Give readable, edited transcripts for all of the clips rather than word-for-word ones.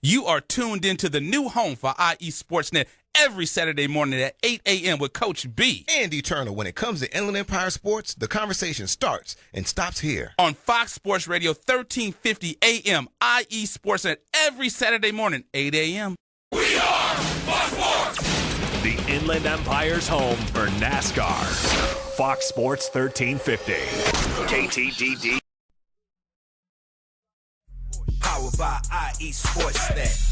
You are tuned into the new home for IE Sportsnet every Saturday morning at 8 a.m. with Coach B. And Eternal. When it comes to Inland Empire sports, the conversation starts and stops here. On Fox Sports Radio, 1350 a.m. IE Sportsnet every Saturday morning, 8 a.m. We are Fox Sports! The Inland Empire's home for NASCAR. Fox Sports 1350. KTDD. Powered by IE Sportsnet.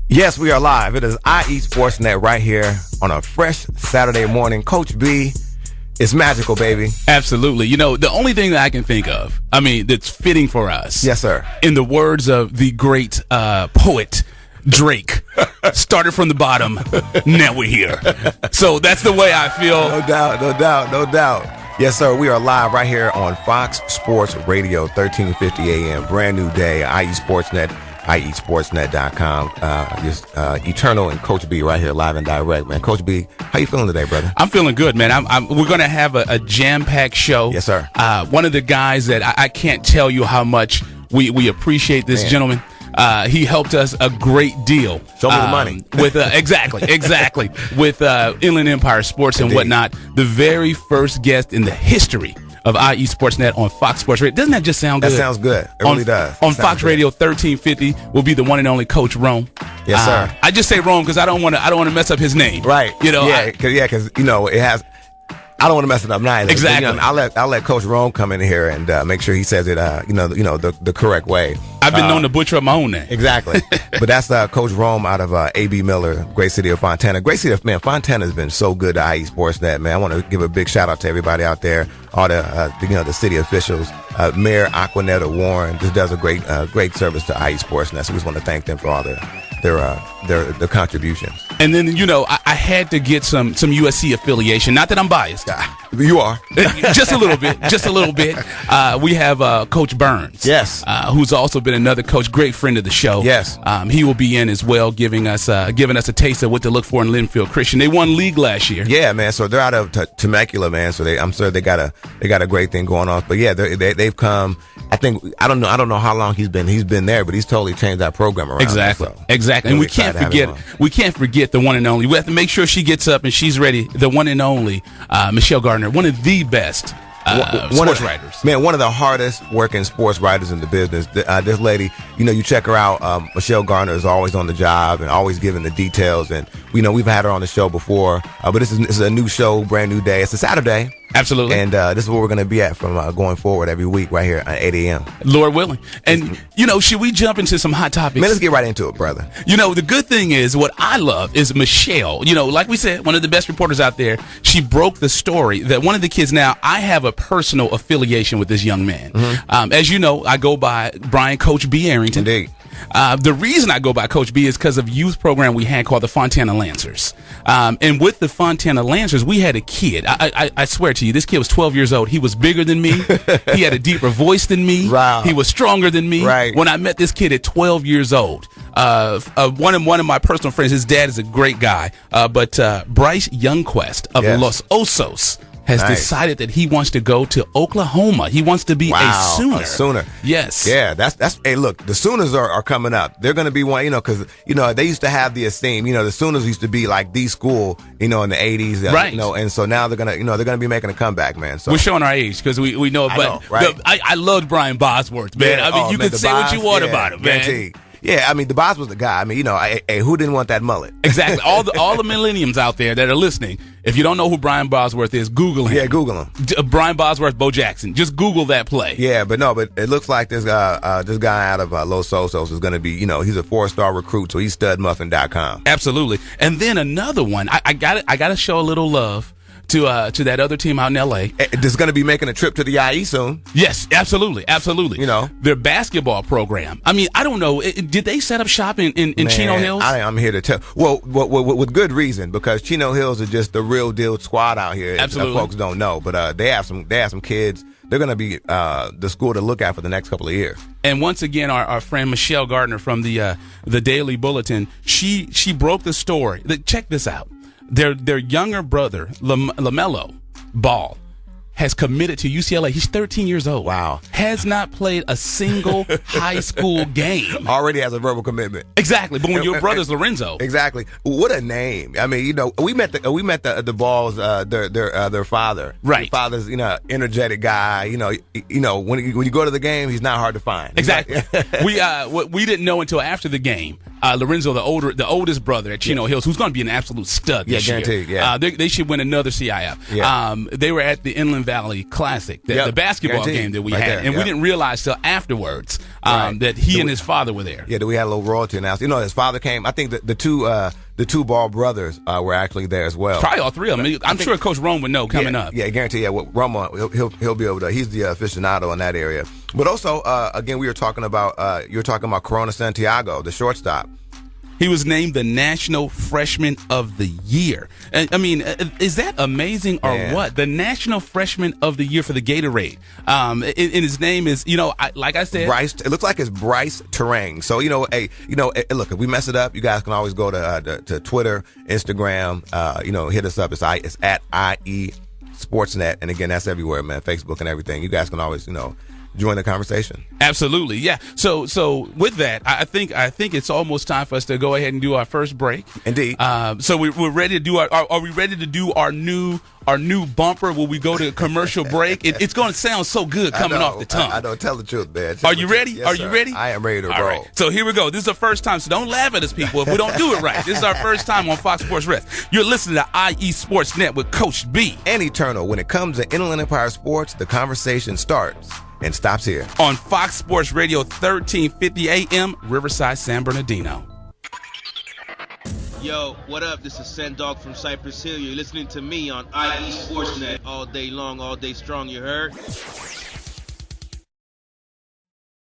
Yes, we are live. It is IE Sportsnet right here on a fresh Saturday morning. Coach B, it's magical, baby. Absolutely. You know, the only thing that I can think of, that's fitting for us. Yes, sir. In the words of the great poet Drake, started from the bottom, now we're here. So that's the way I feel. No doubt. Yes, sir. We are live right here on Fox Sports Radio, 1350 a.m. Brand new day. IE Sportsnet, IESportsnet.com. Eternal and Coach B right here live and direct, man. Coach B, how you feeling today, brother? I'm feeling good, man. We're going to have a jam-packed show. Yes, sir. One of the guys that I can't tell you how much we appreciate this gentleman. He helped us a great deal. Show me the money. With exactly. With Inland Empire Sports and whatnot. The very first guest in the history of IE Sportsnet on Fox Sports Radio. Doesn't that just sound good? That sounds good. It really does. On Fox Radio 1350 will be the one and only Coach Rome. Yes, sir. I just say Rome because I don't want to mess up his name. Right. You know. Because it has. I don't want to mess it up neither. Exactly. I'll let Coach Rome come in here and make sure he says it the correct way. I've been known to butcher up my own name. Exactly. But that's Coach Rome out of A.B. Miller, great city of Fontana. Great city of, man, Fontana has been so good to IE Sportsnet, man. I want to give a big shout out to everybody out there, all the city officials. Mayor Aquanetta Warren just does a great service to IE Sportsnet. So we just want to thank them for all their contributions. And then, I had to get some USC affiliation. Not that I'm biased. You are. Just a little bit. We have Coach Burns. Yes. Who's also been another coach, great friend of the show. Yes. He will be in as well, giving us a taste of what to look for in Linfield Christian. They won league last year. Yeah, man. So they're out of Temecula, man. So I'm sure they got a great thing going on. But yeah, they've come. I don't know how long he's been there, but he's totally changed that program around. Exactly. So Exactly. And we can't forget the one and only. We have to make sure she gets up and she's ready. The one and only Michelle Gardner, one of the best sports writers. Man, one of the hardest working sports writers in the business. This lady, you check her out. Michelle Gardner is always on the job and always giving the details. And we've had her on the show before, but this is a new show, brand new day. It's a Saturday. Absolutely. And this is where we're going to be at from going forward every week right here at 8 a.m. Lord willing. And, should we jump into some hot topics? Man, let's get right into it, brother. The good thing is what I love is Michelle. Like we said, one of the best reporters out there. She broke the story that one of the kids now, I have a personal affiliation with this young man. Mm-hmm. As you know, I go by Brian Coach B. Arrington. Indeed. The reason I go by Coach B is because of a youth program we had called the Fontana Lancers. And with the Fontana Lancers, we had a kid. I swear to you, this kid was 12 years old. He was bigger than me. He had a deeper voice than me. Wow. He was stronger than me. Right. When I met this kid at 12 years old, one of my personal friends, his dad is a great guy, but Bryce Youngquest of Los Osos has decided that he wants to go to Oklahoma. He wants to be a Sooner. A Sooner. Yes. Yeah, that's hey, look, the Sooners are coming up. They're going to be one, because, they used to have the esteem. The Sooners used to be like the school, in the 80s. Right. And so now they're going to be making a comeback, man. So we're showing our age because we know, but I loved Brian Bosworth, man. Yeah. You could say what you want about him, man. Guaranteed. Yeah, the boss was the guy. Who didn't want that mullet? Exactly. All the millenniums out there that are listening, if you don't know who Brian Bosworth is, Google him. Yeah, Google him. Brian Bosworth, Bo Jackson. Just Google that play. Yeah, but it looks like this guy out of Los Osos is going to be, he's a 4-star recruit, so he's studmuffin.com. Absolutely. And then another one, I got to show a little love to that other team out in L.A. That's going to be making a trip to the IE soon. Yes, absolutely. Their basketball program. I don't know. Did they set up shop in Chino Hills? I'm here to tell. Well, with good reason, because Chino Hills is just the real deal squad out here. Absolutely. Folks don't know, but they have some kids. They're going to be the school to look at for the next couple of years. And once again, our friend Michelle Gardner from the Daily Bulletin, she broke the story. Check this out. Their younger brother, LaMelo Ball, has committed to UCLA. He's 13 years old. Wow. Has not played a single high school game. Already has a verbal commitment. Exactly. But when your brother's Lorenzo. Exactly. What a name. I mean, we met the Balls, their father. Right. Their father's, energetic guy. When you go to the game, he's not hard to find. Exactly. We didn't know until after the game. Lorenzo, the oldest brother at Chino Hills, who's going to be an absolute stud this year. Guaranteed. Yeah. They should win another CIF. Yeah. They were at the Inland Valley Classic, the basketball game that we had, and we didn't realize till afterwards that he and his father were there. Yeah, we had a little royalty announcement. His father came. I think the two Ball brothers were actually there as well. Probably all three of them. I'm sure Coach Rome would know coming up. Yeah, guarantee. Yeah, Rome, he'll be able to. He's the aficionado in that area. But also, again, you were talking about Corona Santiago, the shortstop. He was named the National Freshman of the Year. I mean, is that amazing or what? The National Freshman of the Year for the Gatorade. And his name is, like I said, Bryce. It looks like it's Bryce Terang. So look, if we mess it up, you guys can always go to Twitter, Instagram. Hit us up. It's at IE Sportsnet, and again, that's everywhere, man. Facebook and everything. You guys can always, join the conversation. Absolutely, yeah. So with that, I think it's almost time for us to go ahead and do our first break. Indeed. So we're ready to do are we ready to do our new bumper? Will we go to a commercial break? It's going to sound so good coming off the tongue. I don't tell the truth, man. Are you ready? Yes, are sir. you ready? I am ready to All roll. right. So here we go. This is the first time, so don't laugh at us, people, if we don't do it right. This is our first time on Fox Sports Rest. You're listening to IE Sportsnet with Coach B. And Eternal. When it comes to Inland Empire sports, the conversation starts and stops here on Fox Sports Radio 1350 AM, Riverside, San Bernardino. Yo, what up? This is Sendog from Cypress Hill. You're listening to me on IE Sportsnet all day long, all day strong, you heard?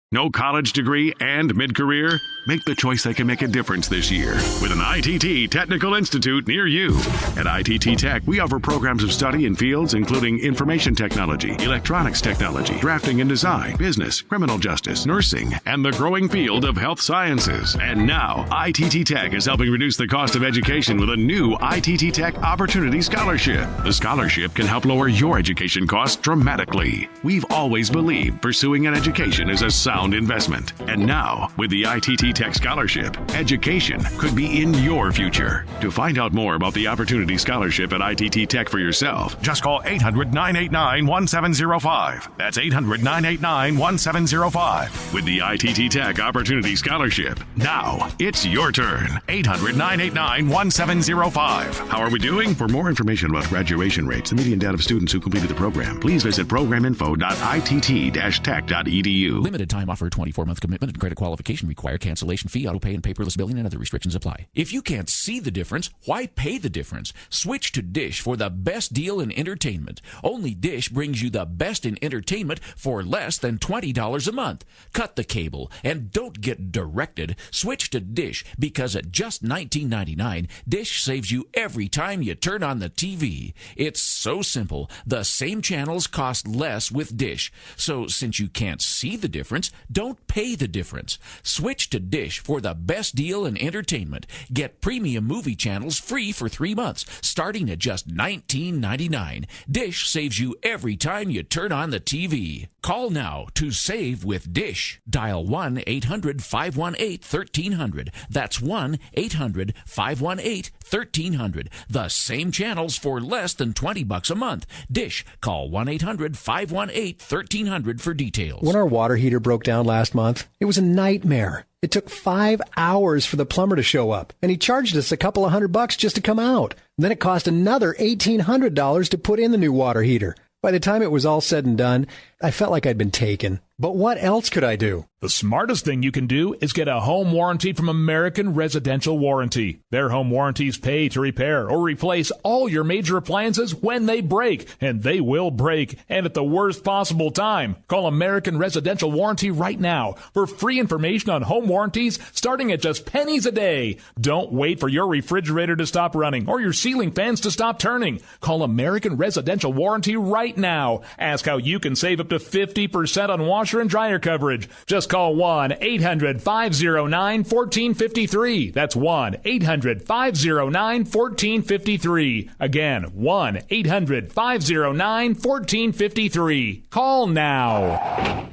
No college degree and mid-career? Make the choice that can make a difference this year with an ITT Technical Institute near you. At ITT Tech, we offer programs of study in fields including information technology, electronics technology, drafting and design, business, criminal justice, nursing, and the growing field of health sciences. And now, ITT Tech is helping reduce the cost of education with a new ITT Tech Opportunity Scholarship. The scholarship can help lower your education costs dramatically. We've always believed pursuing an education is a sound investment. And now, with the ITT Tech Scholarship, education could be in your future. To find out more about the Opportunity Scholarship at ITT Tech for yourself, just call 800-989-1705. That's 800-989-1705. With the ITT Tech Opportunity Scholarship, now it's your turn. 800-989-1705. How are we doing? For more information about graduation rates, the median data of students who completed the program, please visit programinfo.itt-tech.edu. Limited time offer, 24-month commitment, and credit qualification require cancellation fee, auto pay, and paperless billing, and other restrictions apply. If you can't see the difference, why pay the difference? Switch to Dish for the best deal in entertainment. Only Dish brings you the best in entertainment for less than $20 a month. Cut the cable and don't get directed. Switch to Dish because at just $19.99, Dish saves you every time you turn on the TV. It's so simple. The same channels cost less with Dish. So since you can't see the difference, don't pay the difference. Switch to Dish for the best deal in entertainment. Get premium movie channels free for 3 months, starting at just $19.99. Dish saves you every time you turn on the TV. Call now to save with Dish. Dial 1-800-518-1300. That's 1-800-518-1300. The same channels for less than $20 a month. Dish. Call 1-800-518-1300 for details. When our water heater broke down last month, it was a nightmare. It took 5 hours for the plumber to show up, and he charged us a couple of $100 just to come out. Then it cost another $1,800 to put in the new water heater. By the time it was all said and done, I felt like I'd been taken. But what else could I do? The smartest thing you can do is get a home warranty from American Residential Warranty. Their home warranties pay to repair or replace all your major appliances when they break, and they will break, and at the worst possible time. Call American Residential Warranty right now for free information on home warranties starting at just pennies a day. Don't wait for your refrigerator to stop running or your ceiling fans to stop turning. Call American Residential Warranty right now. Ask how you can save up to 50% on washer and dryer coverage. Just Just call 1-800-509-1453. That's 1-800-509-1453. Again, 1-800-509-1453. Call now.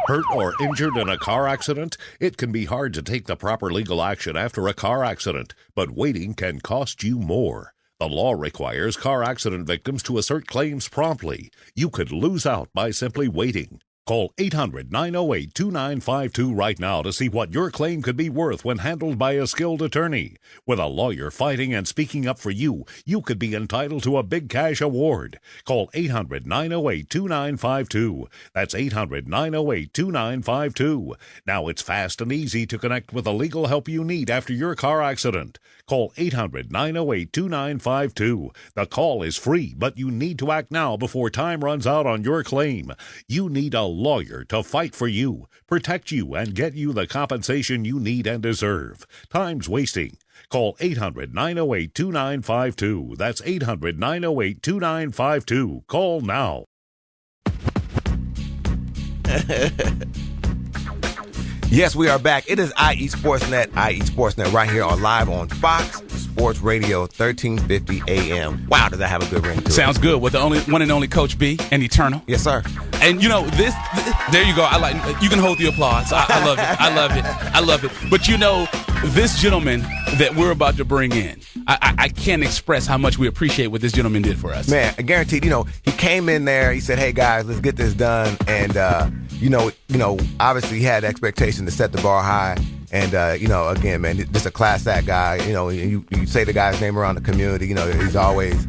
Hurt or injured in a car accident? It can be hard to take the proper legal action after a car accident, but waiting can cost you more. The law requires car accident victims to assert claims promptly. You could lose out by simply waiting. Call 800-908-2952 right now to see what your claim could be worth when handled by a skilled attorney. With a lawyer fighting and speaking up for you, you could be entitled to a big cash award. Call 800-908-2952. That's 800-908-2952. Now it's fast and easy to connect with the legal help you need after your car accident. Call 800-908-2952. The call is free, but you need to act now before time runs out on your claim. You need a lawyer to fight for you, protect you, and get you the compensation you need and deserve. Time's wasting. Call 800-908-2952. That's 800-908-2952. Call now. Yes, we are back. It is IE Sportsnet, right here on live on Fox Sports Radio, 1350 AM. Wow, does that have a good ring to it? Sounds good. With the one and only Coach B and Eternal. Yes, sir. And you know this. There you go. You can hold the applause. I love it. I love it. I love it. But you know, this gentleman that we're about to bring in, I can't express how much we appreciate what this gentleman did for us. Man, guaranteed. You know, he came in there. He said, "Hey guys, let's get this done." And you know, obviously he had expectation to set the bar high. And, again, man, just a class act guy. You know, you say the guy's name around the community, he's always,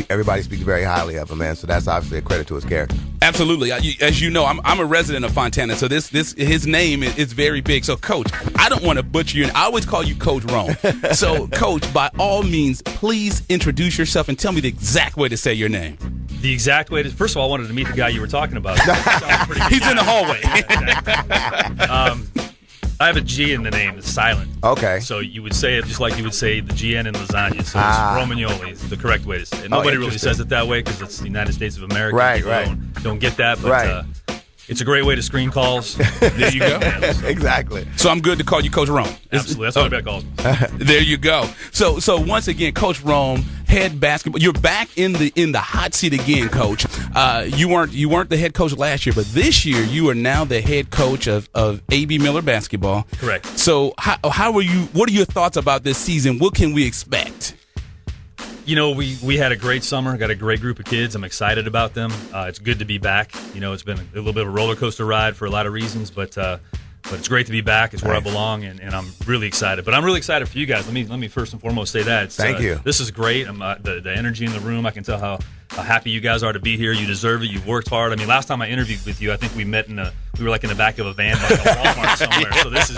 everybody speaks very highly of him, man. So that's obviously a credit to his character. Absolutely. As you know, I'm a resident of Fontana, so his name is very big. So, Coach, I don't want to butcher you. I always call you Coach Rome. So, Coach, by all means, please introduce yourself and tell me the exact way to say your name. The exact way to, first of all, I wanted to meet the guy you were talking about. He's in the hallway. I have a G in the name. It's silent. Okay. So you would say it just like you would say the GN in lasagna. So it's Romagnoli is the correct way to say it. Nobody really says it that way because it's the United States of America. Right, People right. Don't get that, but it's a great way to screen calls. There you go. Exactly. So I'm good to call you Coach Rome. Absolutely. That's what everybody calls me. There you go. So once again, Coach Rome, head basketball. You're back in the hot seat again, Coach. You weren't the head coach last year, but this year you are now the head coach of A.B. Miller basketball. Correct. So how are you? What are your thoughts about this season? What can we expect? You know, we had a great summer, got a great group of kids. I'm excited about them. It's good to be back. You know, it's been a little bit of a roller coaster ride for a lot of reasons, but it's great to be back. It's where I belong, and I'm really excited. But I'm really excited for you guys. Let me first and foremost say that. Thank you. This is great. The energy in the room, I can tell how happy you guys are to be here. You deserve it. You've worked hard. I mean, last time I interviewed with you, I think we met we were like in the back of a van by a Walmart somewhere. So this is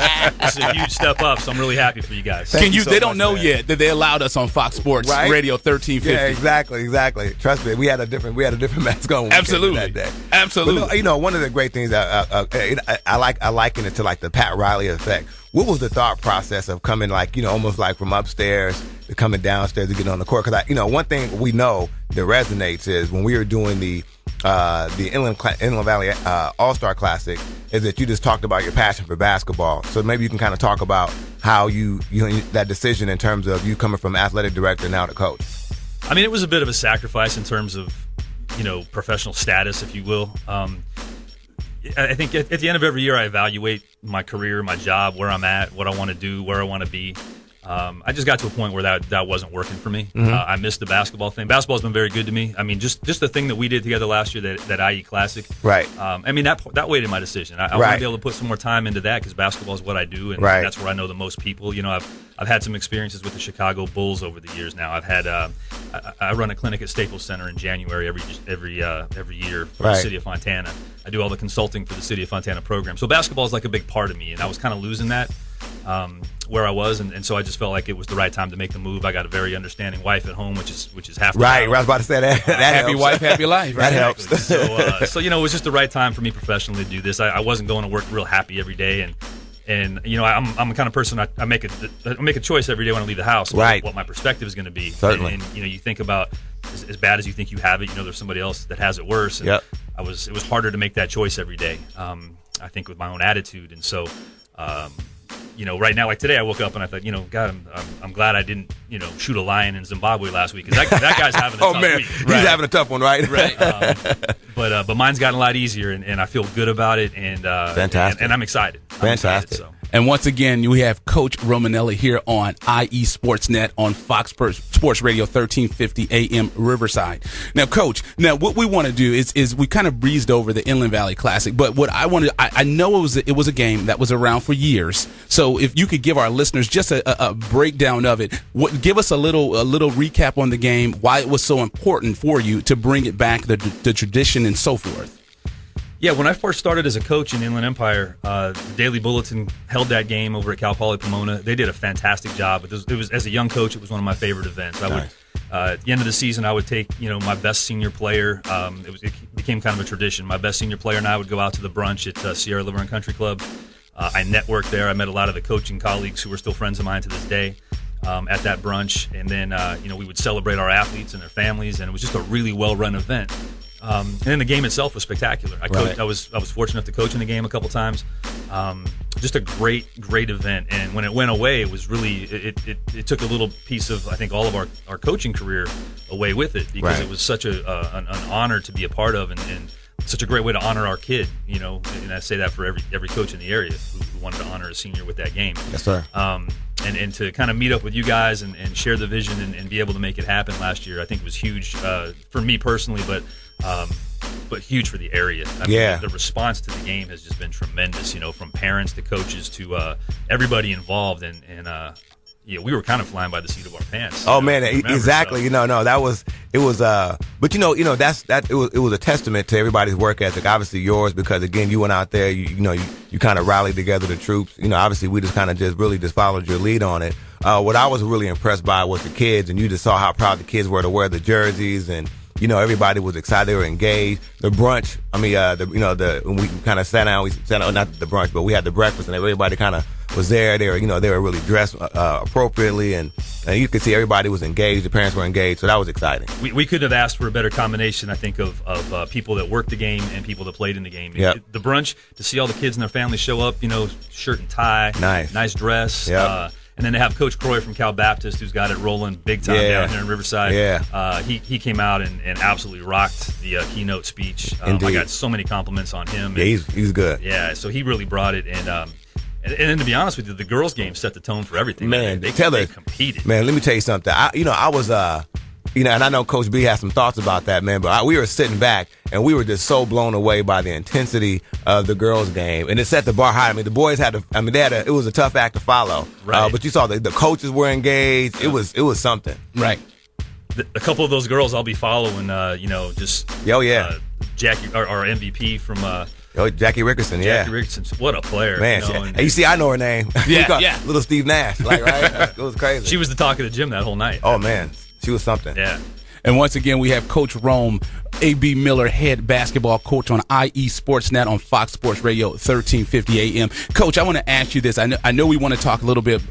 a huge step up. So I'm really happy for you guys. They don't know yet that they allowed us on Fox Sports Radio 1350. Yeah, exactly. Trust me, we had a different mask on. Absolutely, that day. Absolutely. But, one of the great things I liken it to like the Pat Riley effect. What was the thought process of coming almost like from upstairs to coming downstairs to get on the court? Because one thing we know that resonates is when we were doing the Inland Valley All-Star Classic is that you just talked about your passion for basketball. So maybe you can kind of talk about how you that decision in terms of you coming from athletic director now to coach. I mean, it was a bit of a sacrifice in terms of professional status, if you will. I think at the end of every year, I evaluate my career, my job, where I'm at, what I want to do, where I want to be. I just got to a point where that wasn't working for me. Mm-hmm. I missed the basketball thing. Basketball's been very good to me. I mean, just the thing that we did together last year, that IE Classic. Right. I mean, that weighed in my decision. I want to be able to put some more time into that because basketball is what I do, and that's where I know the most people. I've had some experiences with the Chicago Bulls over the years. Now I've had I run a clinic at Staples Center in January every year for the city of Fontana. I do all the consulting for the city of Fontana program. So basketball is like a big part of me, and I was kind of losing that. Where I was, and so I just felt like it was the right time to make the move. I got a very understanding wife at home, which is half the right. battle. I was about to say that. That happy helps. wife, happy life. Right? That helps. So it was just the right time for me professionally to do this. I wasn't going to work real happy every day, and I'm the kind of person I make a choice every day when I leave the house. About what my perspective is going to be. Certainly. And you think about as bad as you think you have it, there's somebody else that has it worse. And it was harder to make that choice every day. I think with my own attitude. And so, right now, like today, I woke up and I thought, God, I'm glad I didn't, shoot a lion in Zimbabwe last week, because that guy's having a tough week. He's having a tough one, right? Right. But mine's gotten a lot easier, and I feel good about it, and fantastic. And I'm excited. Fantastic. And once again, we have Coach Romagnoli here on IE Sportsnet on Fox Sports Radio 1350 AM Riverside. Now, Coach, what we want to do is we kind of breezed over the Inland Valley Classic, but what I wanted, I know it was a game that was around for years. So if you could give our listeners just a breakdown of it, give us a little recap on the game, why it was so important for you to bring it back, the tradition and so forth. Yeah, when I first started as a coach in Inland Empire, the Daily Bulletin held that game over at Cal Poly Pomona. They did a fantastic job. It was as a young coach, it was one of my favorite events. Nice. At the end of the season, I would take my best senior player. It became kind of a tradition. My best senior player and I would go out to the brunch at Sierra Laverne Country Club. I networked there. I met a lot of the coaching colleagues who are still friends of mine to this day at that brunch. And then we would celebrate our athletes and their families, and it was just a really well-run event. And then the game itself was spectacular. I was fortunate enough to coach in the game a couple times. Just a great event. And when it went away, it was really it took a little piece of, I think, all of our coaching career away with it, because it was such an honor to be a part of, and such a great way to honor our kid. And I say that for every coach in the area who wanted to honor a senior with that game. Yes, sir. And to kind of meet up with you guys and share the vision and be able to make it happen last year, I think was huge for me personally, but huge for the area. I mean, the response to the game has just been tremendous, from parents to coaches to everybody involved. And we were kind of flying by the seat of our pants. Oh, man, exactly. So. It was it was a testament to everybody's work ethic. Obviously yours, because again, you went out there, you kind of rallied together the troops. Obviously we just kind of just followed your lead on it. What I was really impressed by was the kids, and you just saw how proud the kids were to wear the jerseys, and everybody was excited. They were engaged. The brunch, when we kind of sat down, not the brunch, but we had the breakfast, and everybody kind of was there. They were really dressed appropriately, and you could see everybody was engaged. The parents were engaged, so that was exciting. We could have asked for a better combination, I think, of people that worked the game and people that played in the game. Yep. The brunch, to see all the kids and their families show up, shirt and tie, nice dress. Yep. And then they have Coach Croy from Cal Baptist, who's got it rolling big time down here in Riverside. Yeah. He came out and absolutely rocked the keynote speech. I got so many compliments on him. Yeah, he's good. Yeah, so he really brought it. And then to be honest with you, the girls' game set the tone for everything. Man, they competed. Man, let me tell you something. I was and I know Coach B has some thoughts about that, man, but we were sitting back and we were just so blown away by the intensity of the girls' game, and it set the bar high. I mean, the boys it was a tough act to follow, right. But you saw the coaches were engaged. It was something, right? A couple of those girls I'll be following. Jackie, our MVP from. Jackie Rickerson, Jackie Rickerson, what a player. Man, and you see, I know her name. Yeah. Little Steve Nash, right? It was crazy. She was the talk of the gym that whole night. Oh, man. She was something. Yeah. And once again, we have Coach Rome, A.B. Miller, head basketball coach on IE Sportsnet on Fox Sports Radio 1350 AM. Coach, I want to ask you this. I know we want to talk a little bit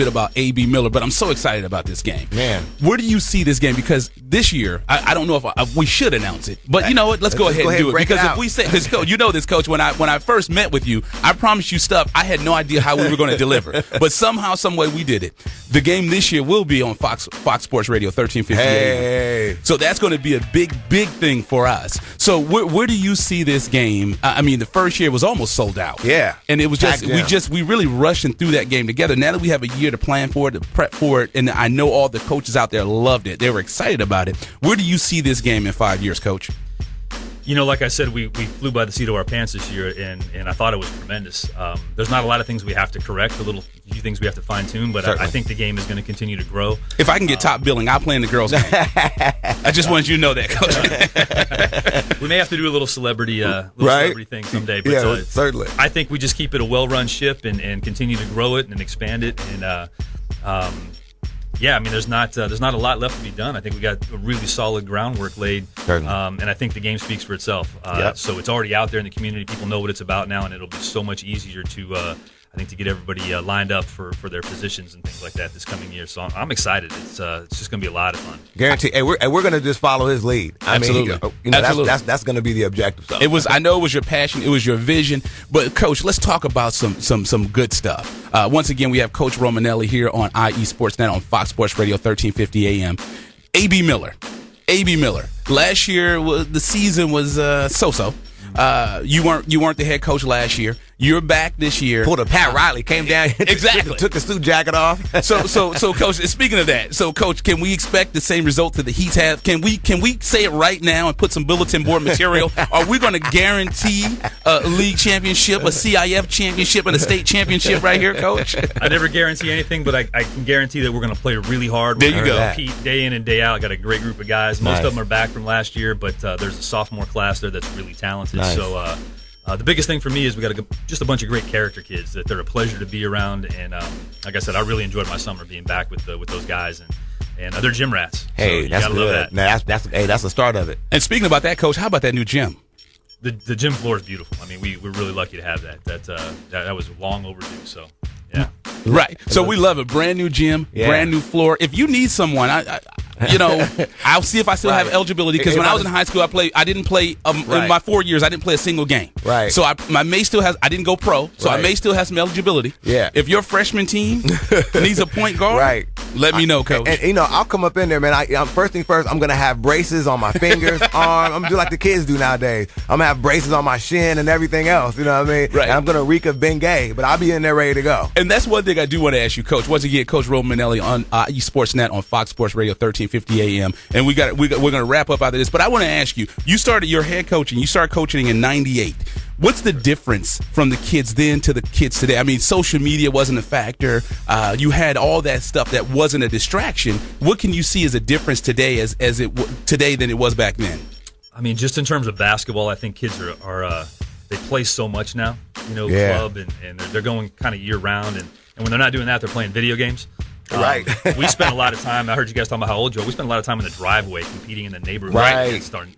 about A.B. Miller, but I'm so excited about this game. Man. Where do you see this game? Because this year, I don't know if we should announce it, but you know what? Let's go ahead and do it. Because if we say, because Coach, this, Coach, when I first met with you, I promised you stuff. I had no idea how we were going to deliver, but somehow, some way, we did it. The game this year will be on Fox Sports Radio 1350 AM. So that's going to be a big thing for us. So where do you see this game? I mean, the first year was almost sold out. Yeah. And it was we really rushing through that game together. Now that we have a year to plan for it, to prep for it, and I know all the coaches out there loved it. They were excited about it. Where do you see this game in 5 years, Coach? Like I said, we flew by the seat of our pants this year, and I thought it was tremendous. There's not a lot of things we have to correct, few things we have to fine-tune, but I think the game is going to continue to grow. If I can get top billing, I'll play in the girls' game. I just wanted you to know that, Coach. We may have to do a little celebrity thing someday. But, certainly. I think we just keep it a well-run ship and continue to grow it and expand it. And there's not a lot left to be done. I think we got a really solid groundwork laid, and I think the game speaks for itself. So it's already out there in the community. People know what it's about now, and it'll be so much easier to I think to get everybody lined up for their positions and things like that this coming year. So I'm excited. It's just going to be a lot of fun. Guarantee. Hey, we're going to just follow his lead. Absolutely. Absolutely. That's going to be the objective. So. I know it was your passion. It was your vision. But, Coach, let's talk about some good stuff. Once again, we have Coach Romagnoli here on IE Sportsnet on Fox Sports Radio 1350 AM. A.B. Miller. Last year, the season was so-so. You weren't the head coach last year. You're back this year. Pulled a Pat Riley, came down, exactly. took the suit jacket off. So, Coach. Speaking of that, Coach, can we expect the same result that the Heat have? Can we say it right now and put some bulletin board material? Are we going to guarantee a league championship, a CIF championship, and a state championship right here, Coach? I never guarantee anything, but I can guarantee that we're going to play really hard. There you go. Compete day in and day out. I got a great group of guys. Most of them are back from last year, but there's a sophomore class there that's really talented. Nice. So. The biggest thing for me is we got just a bunch of great character kids that they're a pleasure to be around, and like I said, I really enjoyed my summer being back with those guys, and they're gym rats. Hey, so that's good. That. That's the start of it. And speaking about that, Coach, how about that new gym? The gym floor is beautiful. I mean, we're really lucky to have that. That was long overdue. So yeah, right. So we love it. Brand new gym, brand new floor. If you need someone, I'll see if I still have eligibility, because when I was in high school, I didn't play in my 4 years. I didn't play a single game. Right. So I may still have. I didn't go pro, so I may still have some eligibility. Yeah. If your freshman team needs a point guard, let me know, Coach. And I'll come up in there, man. First thing first, I'm gonna have braces on my fingers, arm. I'm gonna do like the kids do nowadays. I'm gonna have braces on my shin and everything else. You know what I mean? Right. And I'm gonna reek of Bengay, but I'll be in there ready to go. And that's one thing I do want to ask you, Coach. Once again, Coach Romagnoli on eSportsNet on Fox Sports Radio 1350 AM. And we're going to wrap up after this. But I want to ask you, you started your head coaching. You started coaching in '98. What's the difference from the kids then to the kids today? I mean, social media wasn't a factor. You had all that stuff that wasn't a distraction. What can you see as a difference today today than it was back then? I mean, just in terms of basketball, I think kids are they play so much now. Club and they're going kind of year round, and when they're not doing that, they're playing video games. Right. We spent a lot of time. I heard you guys talking about how old you are. We spent a lot of time in the driveway competing in the neighborhood. Right. Starting,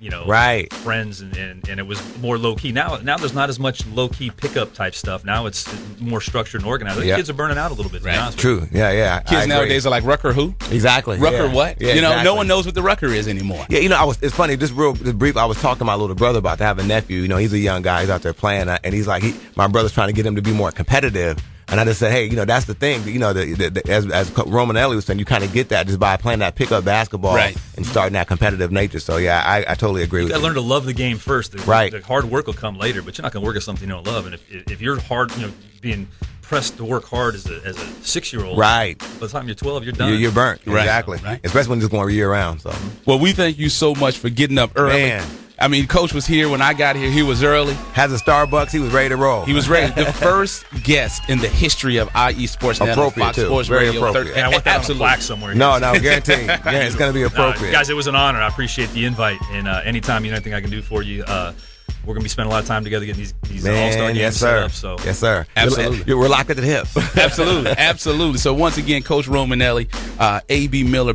friends, and it was more low key. Now there's not as much low key pickup type stuff. Now it's more structured and organized. The kids are burning out a little bit. Right. True. Yeah. Kids nowadays are like, Rucker who? Exactly. Rucker what? Yeah, exactly. No one knows what the Rucker is anymore. Yeah. It's funny. Just brief. I was talking to my little brother about to have a nephew. He's a young guy. He's out there playing, and he's like, my brother's trying to get him to be more competitive. And I just said, hey, that's the thing. As Romagnoli was saying, you kind of get that just by playing that pickup basketball and starting that competitive nature. So, yeah, I totally agree with you. You got to learn to love the game first. Right. The hard work will come later, but you're not going to work at something you don't love. And if you're hard, being pressed to work hard as a 6-year-old, right, by the time you're 12, you're done. You're burnt. Right. Exactly. Right. Especially when it's going year round. So, well, we thank you so much for getting up early. Man. I mean, Coach was here when I got here. He was early. Has a Starbucks. He was ready to roll. He was ready. The first guest in the history of IE Sportsnet on Fox Sports Radio. And I want that on a plaque somewhere. No, guaranteed. It's going to be appropriate. Guys, it was an honor. I appreciate the invite. And anytime anything I can do for you, we're going to be spending a lot of time together getting these All-Star games set up. So. Yes, sir. Absolutely. We're locked at the hip. Absolutely. So once again, Coach Romagnoli, A.B. Miller,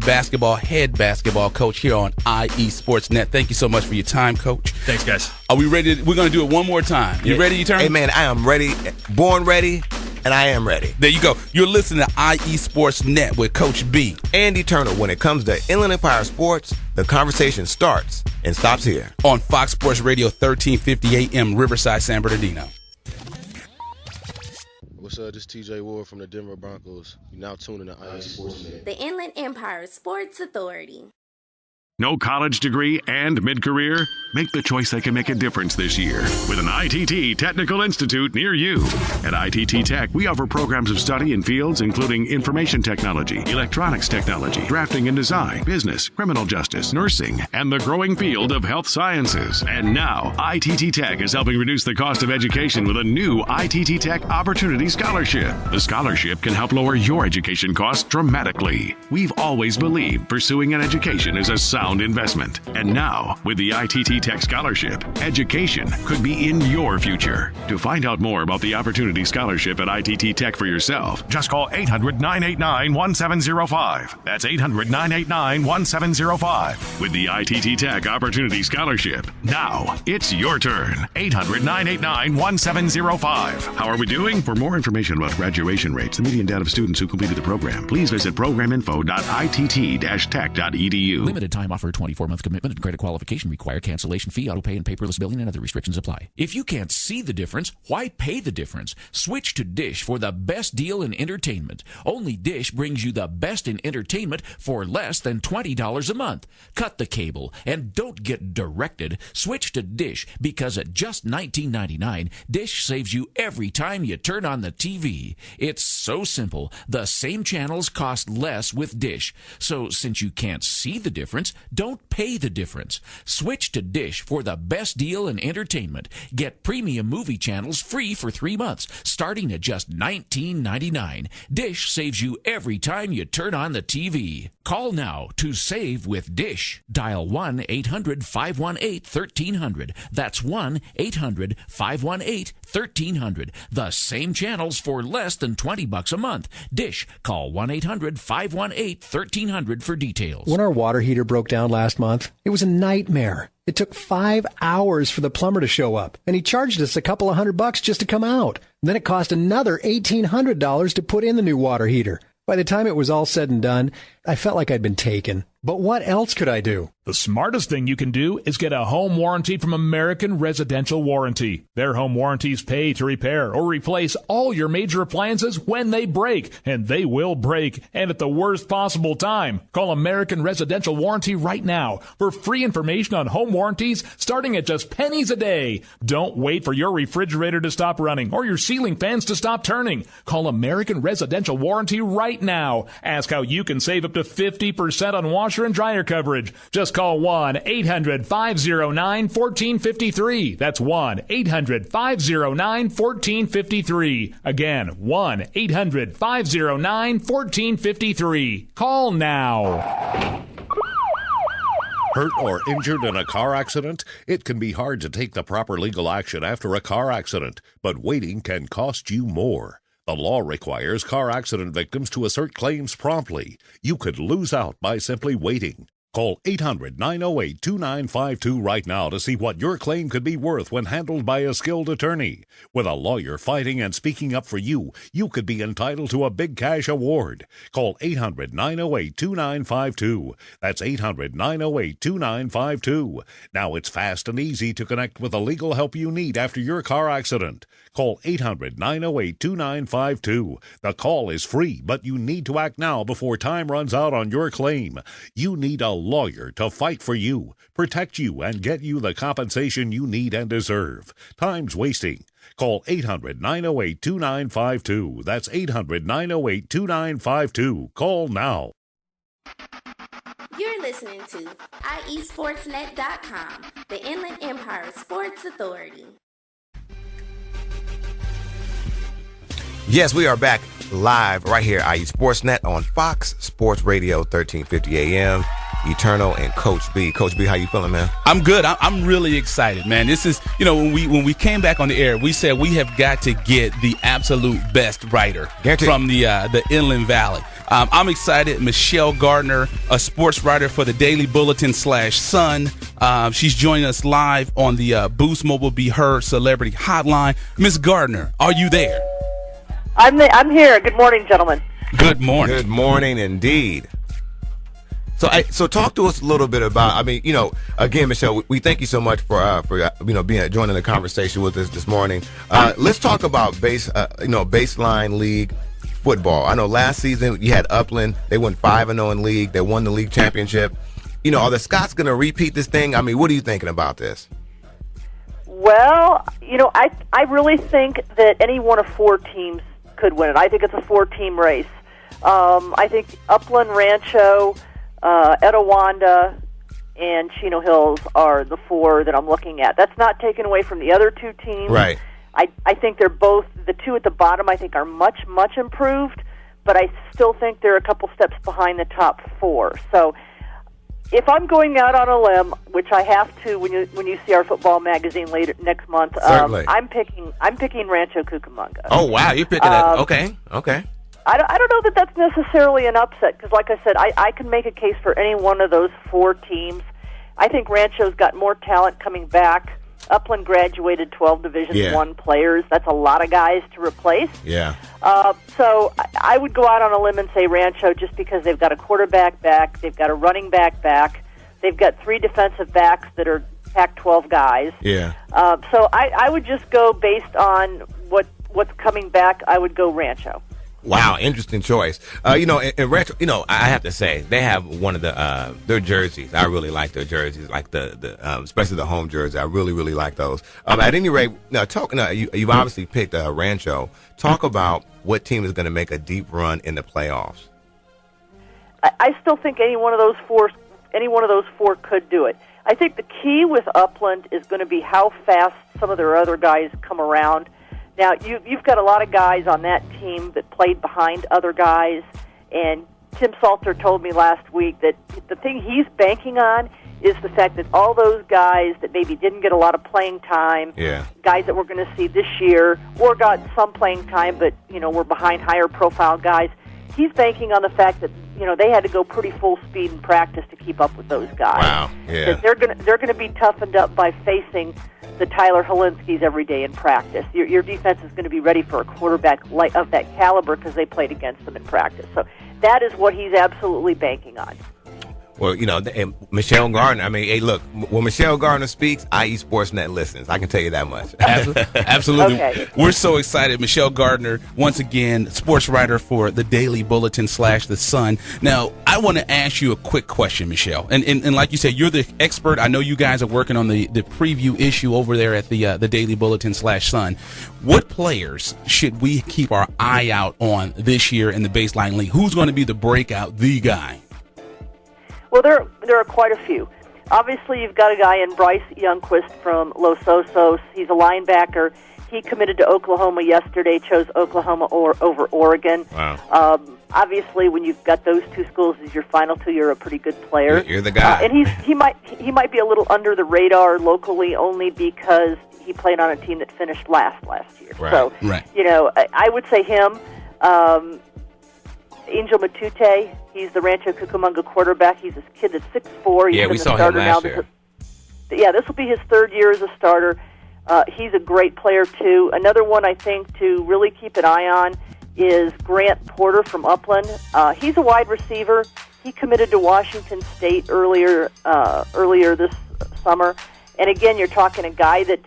head basketball coach here on IE Sportsnet. Thank you so much for your time, Coach. Thanks, guys. Are we ready? We're going to do it one more time. You ready, Eternal? Hey, man, I am ready. Born ready. And I am ready. There you go. You're listening to IE Sportsnet with Coach B. And Eternal. When it comes to Inland Empire sports, the conversation starts and stops here. On Fox Sports Radio 1350 AM, Riverside, San Bernardino. What's up? This is TJ Ward from the Denver Broncos. You're now tuning to IE Sportsnet. The Inland Empire Sports Authority. No college degree and mid-career? Make the choice that can make a difference this year with an ITT Technical Institute near you. At ITT Tech, we offer programs of study in fields including information technology, electronics technology, drafting and design, business, criminal justice, nursing, and the growing field of health sciences. And now, ITT Tech is helping reduce the cost of education with a new ITT Tech Opportunity Scholarship. The scholarship can help lower your education costs dramatically. We've always believed pursuing an education is a solid sound investment. And now, with the ITT Tech Scholarship, education could be in your future. To find out more about the Opportunity Scholarship at ITT Tech for yourself, just call 800-989-1705. That's 800-989-1705. With the ITT Tech Opportunity Scholarship, now it's your turn. 800-989-1705. How are we doing? For more information about graduation rates, the median data of students who completed the program, please visit programinfo.itt-tech.edu. Limited time offer, 24-month commitment and credit qualification require cancellation fee, auto pay, and paperless billing, and other restrictions apply. If you can't see the difference, why pay the difference? Switch to Dish for the best deal in entertainment. Only Dish brings you the best in entertainment for less than $20 a month. Cut the cable and don't get directed. Switch to Dish because at just $19.99, Dish saves you every time you turn on the TV. It's so simple. The same channels cost less with Dish. So since you can't see the difference, don't pay the difference. Switch to Dish for the best deal in entertainment. Get premium movie channels free for 3 months, starting at just $19.99. Dish saves you every time you turn on the TV. Call now to save with Dish. Dial 1-800-518-1300. That's 1-800-518-1300. The same channels for less than $20 a month. Dish. Call 1-800-518-1300 for details. When our water heater broke down last month, it was a nightmare. It took 5 hours for the plumber to show up, and he charged us a couple of $100 just to come out. And then it cost another $1,800 to put in the new water heater. By the time it was all said and done, I felt like I'd been taken. But what else could I do? The smartest thing you can do is get a home warranty from American Residential Warranty. Their home warranties pay to repair or replace all your major appliances when they break, and they will break, and at the worst possible time. Call American Residential Warranty right now for free information on home warranties starting at just pennies a day. Don't wait for your refrigerator to stop running or your ceiling fans to stop turning. Call American Residential Warranty right now. Ask how you can save up to 50% on washer and dryer coverage. Just call 1-800-509-1453. That's 1-800-509-1453. Again, 1-800-509-1453. Call now. Hurt or injured in a car accident? It can be hard to take the proper legal action after a car accident, but waiting can cost you more. The law requires car accident victims to assert claims promptly. You could lose out by simply waiting. Call 800-908-2952 right now to see what your claim could be worth when handled by a skilled attorney. With a lawyer fighting and speaking up for you, you could be entitled to a big cash award. Call 800-908-2952. That's 800-908-2952. Now it's fast and easy to connect with the legal help you need after your car accident. Call 800-908-2952. The call is free, but you need to act now before time runs out on your claim. You need a lawyer to fight for you, protect you, and get you the compensation you need and deserve. Time's wasting. Call 800-908-2952. That's 800-908-2952. Call now. You're listening to IESportsNet.com, the Inland Empire Sports Authority. Yes, we are back live right here at IE Sportsnet on Fox Sports Radio 1350 AM. Eternal and Coach B. Coach B, how you feeling, man? I'm good. I'm really excited, man. This is, when we came back on the air, we said we have got to get the absolute best writer from the Inland Valley. I'm excited. Michelle Gardner, a sports writer for the Daily Bulletin /Sun. She's joining us live on the Boost Mobile Be Heard Celebrity Hotline. Miss Gardner, are you there? I'm here. Good morning, gentlemen. Good morning. Good morning, indeed. So talk to us a little bit about. Again, Michelle, we thank you so much for joining the conversation with us this morning. Let's talk about baseline league football. I know last season you had Upland. They went 5-0 in league. They won the league championship. Are the Scots going to repeat this thing? What are you thinking about this? Well, I really think that any one of 4 teams could win it. I think it's a 4-team race. I think Upland, Rancho, Etowanda, and Chino Hills are the 4 that I'm looking at. That's not taken away from the other 2 teams. Right. I think they're both, the 2 at the bottom, I think are much, much improved, but I still think they're a couple steps behind the top 4. So if I'm going out on a limb, which I have to when you see our football magazine later next month, I'm picking Rancho Cucamonga. Oh wow, you're picking that? Okay. I don't know that that's necessarily an upset because, like I said, I can make a case for any one of those four teams. I think Rancho's got more talent coming back. Upland graduated 12 Division I players. That's a lot of guys to replace. Yeah. So I would go out on a limb and say Rancho just because they've got a quarterback back, they've got a running back back, they've got 3 defensive backs that are Pac-12 guys. Yeah. So I would just go based on what's coming back. I would go Rancho. Wow, interesting choice. In Rancho, I have to say they have one of their jerseys. I really like their jerseys, like the especially the home jersey. I really, really like those. At any rate, you've obviously picked Rancho. Talk about what team is going to make a deep run in the playoffs. I still think any one of those four could do it. I think the key with Upland is going to be how fast some of their other guys come around. Now, you've got a lot of guys on that team that played behind other guys, and Tim Salter told me last week that the thing he's banking on is the fact that all those guys that maybe didn't get a lot of playing time, guys that we're going to see this year, or got some playing time but, were behind higher-profile guys, he's banking on the fact that, they had to go pretty full speed in practice to keep up with those guys. Wow, yeah. That they're going to be toughened up by facing the Tyler Helinskis every day in practice. Your defense is going to be ready for a quarterback of that caliber because they played against them in practice. So that is what he's absolutely banking on. Well, Michelle Gardner, hey, look, when Michelle Gardner speaks, IE Sportsnet listens. I can tell you that much. Absolutely. Okay. We're so excited. Michelle Gardner, once again, sports writer for the Daily Bulletin / The Sun. Now, I want to ask you a quick question, Michelle. And like you said, you're the expert. I know you guys are working on the preview issue over there at the Daily Bulletin / Sun. What players should we keep our eye out on this year in the Baseline League? Who's going to be the breakout, the guy? Well, there are quite a few. Obviously, you've got a guy in Bryce Youngquist from Los Osos. He's a linebacker. He committed to Oklahoma yesterday, chose Oklahoma over Oregon. Wow. Obviously, when you've got those two schools as your final two, you're a pretty good player. You're the guy. And he might be a little under the radar locally only because he played on a team that finished last year. Right. So, I would say him. Angel Matute, he's the Rancho Cucamonga quarterback. He's a kid that's 6'4". He's we saw him last year. This will be his third year as a starter. He's a great player, too. Another one I think to really keep an eye on is Grant Porter from Upland. He's a wide receiver. He committed to Washington State earlier this summer. And again, you're talking a guy that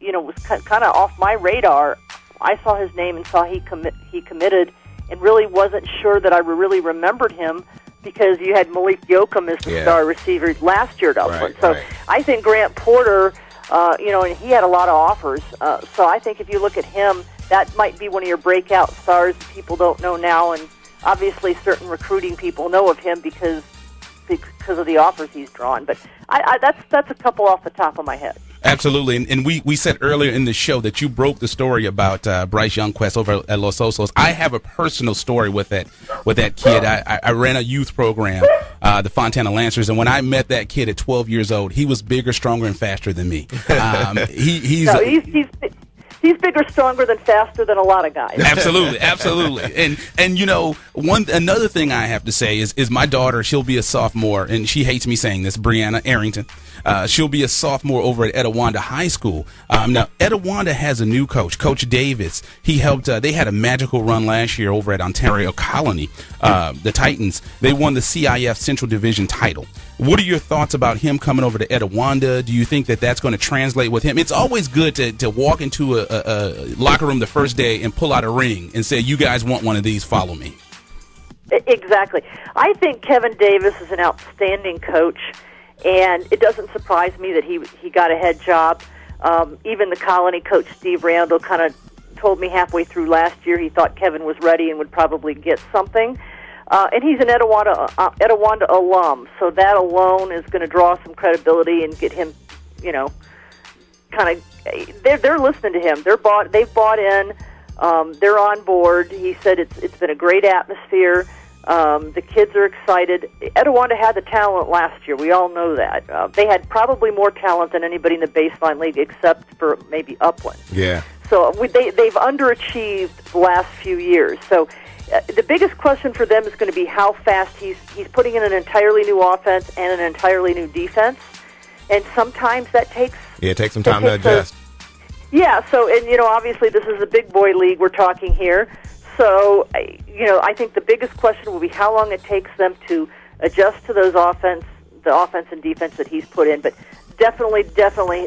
was kind of off my radar. I saw his name and saw he committed, and really wasn't sure that I really remembered him because you had Malik Yoakum as the star receiver last year at Upland. I think Grant Porter, and he had a lot of offers. So I think if you look at him, that might be one of your breakout stars that people don't know now, and obviously certain recruiting people know of him because of the offers he's drawn. But that's a couple off the top of my head. Absolutely, and we said earlier in the show that you broke the story about Bryce Youngquist over at Los Osos. I have a personal story with that kid. I ran a youth program, the Fontana Lancers, and when I met that kid at 12 years old, he was bigger, stronger, and faster than me. He's bigger, stronger, than faster than a lot of guys. Absolutely. And another thing I have to say is my daughter, she'll be a sophomore, and she hates me saying this, Brianna Arrington. She'll be a sophomore over at Etiwanda High School. Now, Etiwanda has a new coach, Coach Davis. He helped, they had a magical run last year over at Ontario Colony, the Titans. They won the CIF Central Division title. What are your thoughts about him coming over to Etiwanda? Do you think that that's going to translate with him? It's always good to walk into a locker room the first day and pull out a ring and say, you guys want one of these, follow me. Exactly. I think Kevin Davis is an outstanding coach, and it doesn't surprise me that he got a head job. Even the Colony coach, Steve Randall, kind of told me halfway through last year he thought Kevin was ready and would probably get something. And he's an Etiwanda alum, so that alone is going to draw some credibility and get him, kind of. They're listening to him. They've bought in. They're on board. He said it's been a great atmosphere. The kids are excited. Etowanda had the talent last year. We all know that. They had probably more talent than anybody in the baseline league except for maybe Upland. Yeah. So they've underachieved the last few years. So the biggest question for them is going to be how fast he's putting in an entirely new offense and an entirely new defense. And sometimes that takes... Yeah, it takes some time to adjust. And obviously this is a big boy league we're talking here. So, I think the biggest question will be how long it takes them to adjust to the offense and defense that he's put in. But definitely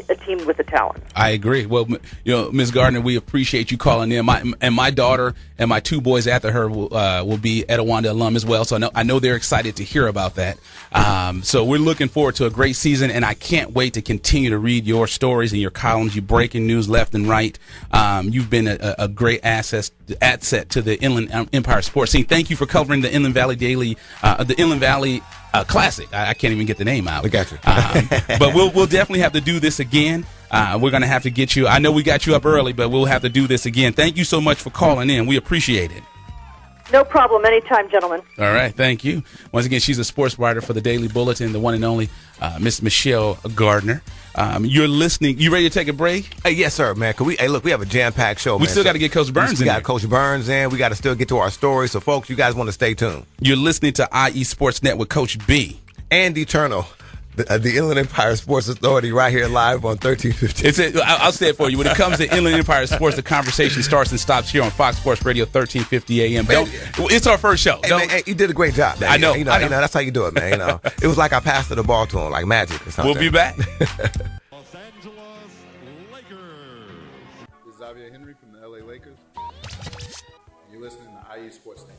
a team with the talent. I agree. Well, Ms. Gardner, we appreciate you calling in. My daughter and my two boys after her will be Etowanda alum as well. So I know they're excited to hear about that. So we're looking forward to a great season, and I can't wait to continue to read your stories and your columns. You breaking news left and right. You've been a great asset to the Inland Empire sports scene. Thank you for covering the Inland Valley Daily, the Inland Valley Classic. I can't even get the name out. We got you. But we'll definitely have to do this again. We're going to have to get you. I know we got you up early, but we'll have to do this again. Thank you so much for calling in. We appreciate it. No problem. Anytime, gentlemen. All right. Thank you. Once again, she's a sports writer for the Daily Bulletin, the one and only Miss Michelle Gardner. You're listening. You ready to take a break? Hey, yes, sir, man. We have a jam-packed show, man. We still got to get Coach Burns in. We got Coach Burns in. We got to still get to our story. So, folks, you guys want to stay tuned. You're listening to IE Sports Net with Coach B. And Eternal. The Inland Empire Sports Authority right here live on 1350. I'll say it for you. When it comes to Inland Empire Sports, the conversation starts and stops here on Fox Sports Radio 1350 AM. It's our first show. Hey, you did a great job, man. I know. That's how you do it, man. It was like I passed the ball to him, like magic or something. We'll be back. Los Angeles Lakers. This is Xavier Henry from the LA Lakers. And you're listening to IE Sports Net.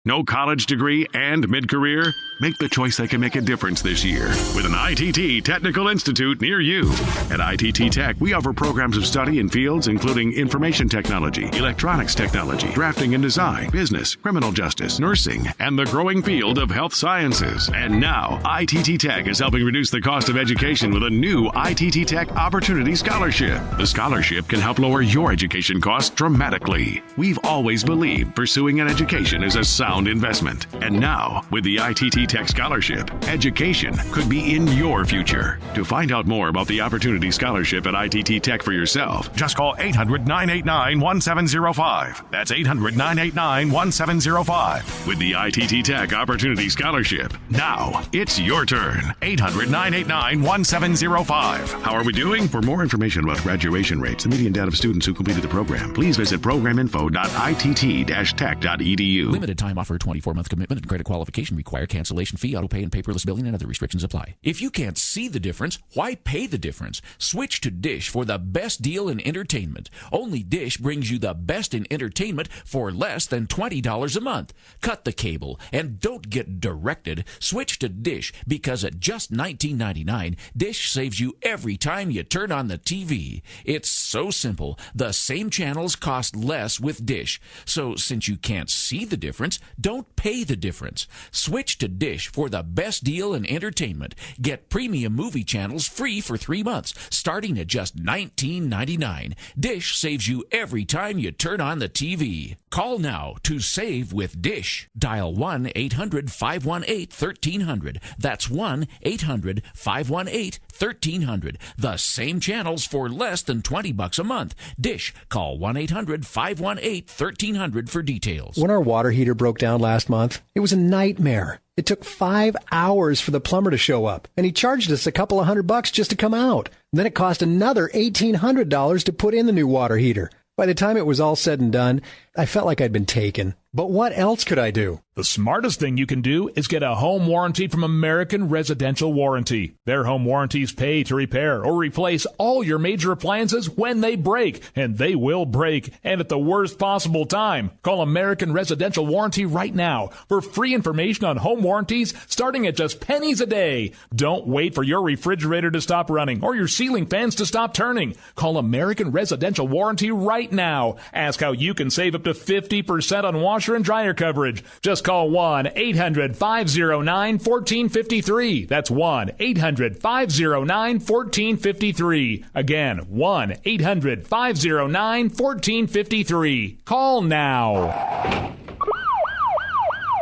No college degree and mid-career? Make the choice that can make a difference this year with an ITT Technical Institute near you. At ITT Tech, we offer programs of study in fields including information technology, electronics technology, drafting and design, business, criminal justice, nursing, and the growing field of health sciences. And now, ITT Tech is helping reduce the cost of education with a new ITT Tech Opportunity Scholarship. The scholarship can help lower your education costs dramatically. We've always believed pursuing an education is a sound investment. And now, with the ITT Tech Scholarship, education could be in your future. To find out more about the Opportunity Scholarship at ITT Tech for yourself, just call 800-989-1705. That's 800-989-1705. With the ITT Tech Opportunity Scholarship, now it's your turn. 800-989-1705. How are we doing? For more information about graduation rates, the median data of students who completed the program, please visit programinfo.itt-tech.edu. Limited time offer, 24-month commitment and credit qualification require cancellation fee, auto pay, and paperless billing, and other restrictions apply. If you can't see the difference, why pay the difference? Switch to Dish for the best deal in entertainment. Only Dish brings you the best in entertainment for less than $20 a month. Cut the cable and don't get directed. Switch to Dish because at just $19.99, Dish saves you every time you turn on the TV. It's so simple. The same channels cost less with Dish. So since you can't see the difference, don't pay the difference. Switch to Dish for the best deal in entertainment. Get premium movie channels free for 3 months, starting at just $19.99. Dish saves you every time you turn on the TV. Call now to save with Dish. Dial 1-800-518-1300. That's 1-800-518-1300. The same channels for less than $20 a month. Dish. Call 1-800-518-1300 for details. When our water heater broke down last month, it was a nightmare. It took 5 hours for the plumber to show up, and he charged us a couple of $100 just to come out. Then it cost another $1,800 to put in the new water heater. By the time it was all said and done, I felt like I'd been taken. But what else could I do? The smartest thing you can do is get a home warranty from American Residential Warranty. Their home warranties pay to repair or replace all your major appliances when they break, and they will break, and at the worst possible time. Call American Residential Warranty right now for free information on home warranties starting at just pennies a day. Don't wait for your refrigerator to stop running or your ceiling fans to stop turning. Call American Residential Warranty right now. Ask how you can save up to 50% on washer and dryer coverage. Just call 1-800-509-1453. That's 1-800-509-1453. Again, 1-800-509-1453. Call now.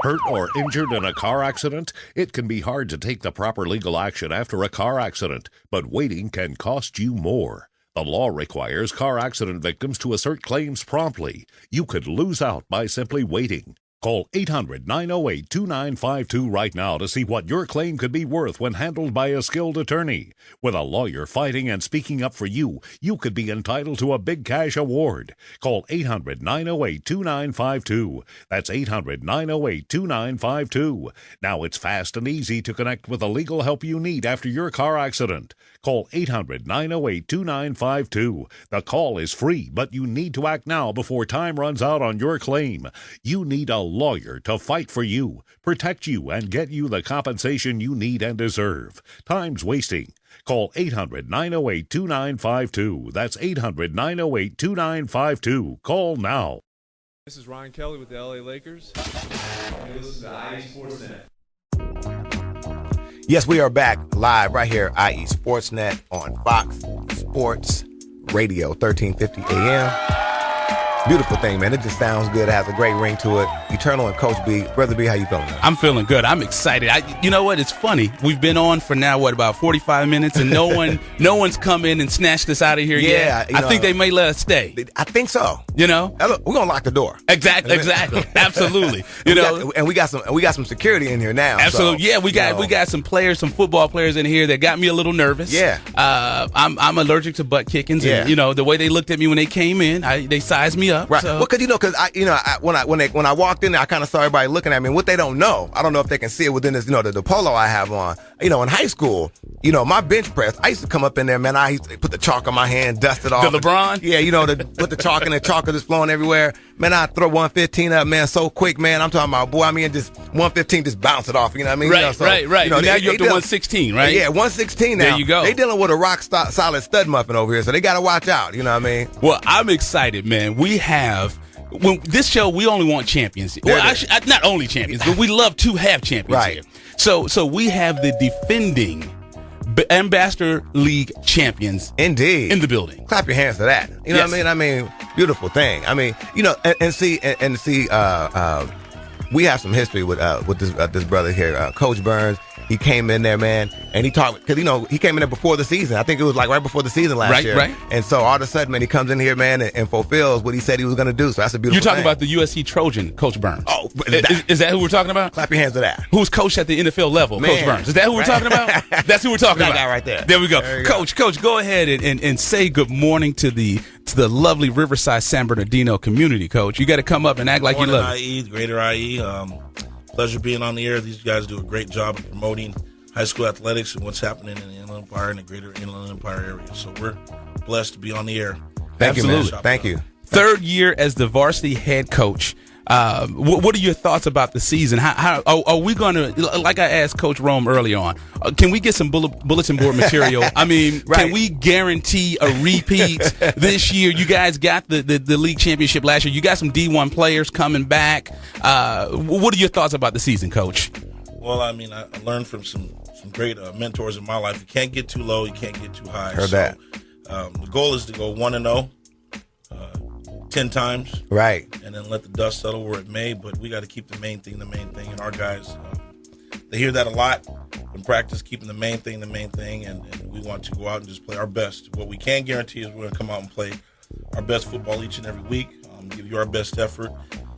Hurt or injured in a car accident? It can be hard to take the proper legal action after a car accident, but waiting can cost you more. The law requires car accident victims to assert claims promptly. You could lose out by simply waiting. Call 800-908-2952 right now to see what your claim could be worth when handled by a skilled attorney. With a lawyer fighting and speaking up for you, you could be entitled to a big cash award. Call 800-908-2952. That's 800-908-2952. Now it's fast and easy to connect with the legal help you need after your car accident. Call 800-908-2952. The call is free, but you need to act now before time runs out on your claim. You need a lawyer to fight for you, protect you, and get you the compensation you need and deserve. Time's wasting. Call 800-908-2952. That's 800-908-2952. Call now. This is Ryan Kelly with the LA Lakers. And this is the IE Sportsnet. Yes, we are back live right here at IE Sportsnet on Fox Sports Radio, 1350 AM. Beautiful thing, man. It just sounds good. It has a great ring to it. Eternal and Coach B. Brother B, how you feeling, man? I'm feeling good. I'm excited. You know what? It's funny. We've been on for now, about 45 minutes, and no one's come in and snatched us out of here yet. I think they may let us stay. I think so. You know? Look, we're gonna lock the door. Exactly. Absolutely. We got some security in here now. Absolutely. So, we got some players, some football players in here that got me a little nervous. Yeah. I'm allergic to butt kickings, and the way they looked at me when they came in, they sized me up. Right. So. Well, because when I walked in there, I kind of saw everybody looking at me. And what they don't know, I don't know if they can see it within this, the polo I have on. In high school, my bench press, I used to come up in there, man. I used to put the chalk on my hand, dust it off. The LeBron? Put the chalk in, the chalk is just flowing everywhere. Man, I throw 115 up, man, so quick, man. I'm talking about, just 115, just bounce it off. You know what I mean? Right. Now you're up to 116, right? Yeah, 116 now. There you go. They dealing with a rock solid stud muffin over here, so they got to watch out. You know what I mean? Well, I'm excited, man. When this show, we only want champions. Well, actually, not only champions, but we love to have champions here. So we have the defending Ambassador League champions, indeed, in the building. Clap your hands for that. You know what I mean? Beautiful thing. I mean, see, we have some history with this brother here, Coach Burns. He came in there, man, and he talked because he came in there before the season. I think it was like right before the season last year. Right. And so all of a sudden, man, he comes in here, man, and fulfills what he said he was going to do. So that's a beautiful. You're talking thing. About the USC Trojan, Coach Burns. Oh, is that who we're talking about? Clap your hands to that. Who's coached at the NFL level, man. Coach Burns? Is that who we're talking about? That's who we're talking about. That guy right there. There we go. Coach, go ahead and say good morning to the lovely Riverside San Bernardino community, Coach. You got to come up and act like you love it. IE, Greater IE. Pleasure being on the air. These guys do a great job of promoting high school athletics and what's happening in the Inland Empire and the Greater Inland Empire area. So we're blessed to be on the air. Thank you, man. Thank you. Third year as the varsity head coach. What are your thoughts about the season? How are we going to, like I asked Coach Rome earlier on, can we get some bulletin board material? I mean, Can we guarantee a repeat this year? You guys got the league championship last year. You got some D1 players coming back. What are your thoughts about the season, Coach? Well, I mean, I learned from some great mentors in my life. You can't get too low. You can't get too high. Heard that. The goal is to go 1-0, 10 times. Right. And then let the dust settle where it may. But we got to keep the main thing. And our guys, they hear that a lot in practice, keeping the main thing. And we want to go out and just play our best. What we can guarantee is we're going to come out and play our best football each and every week, give you our best effort.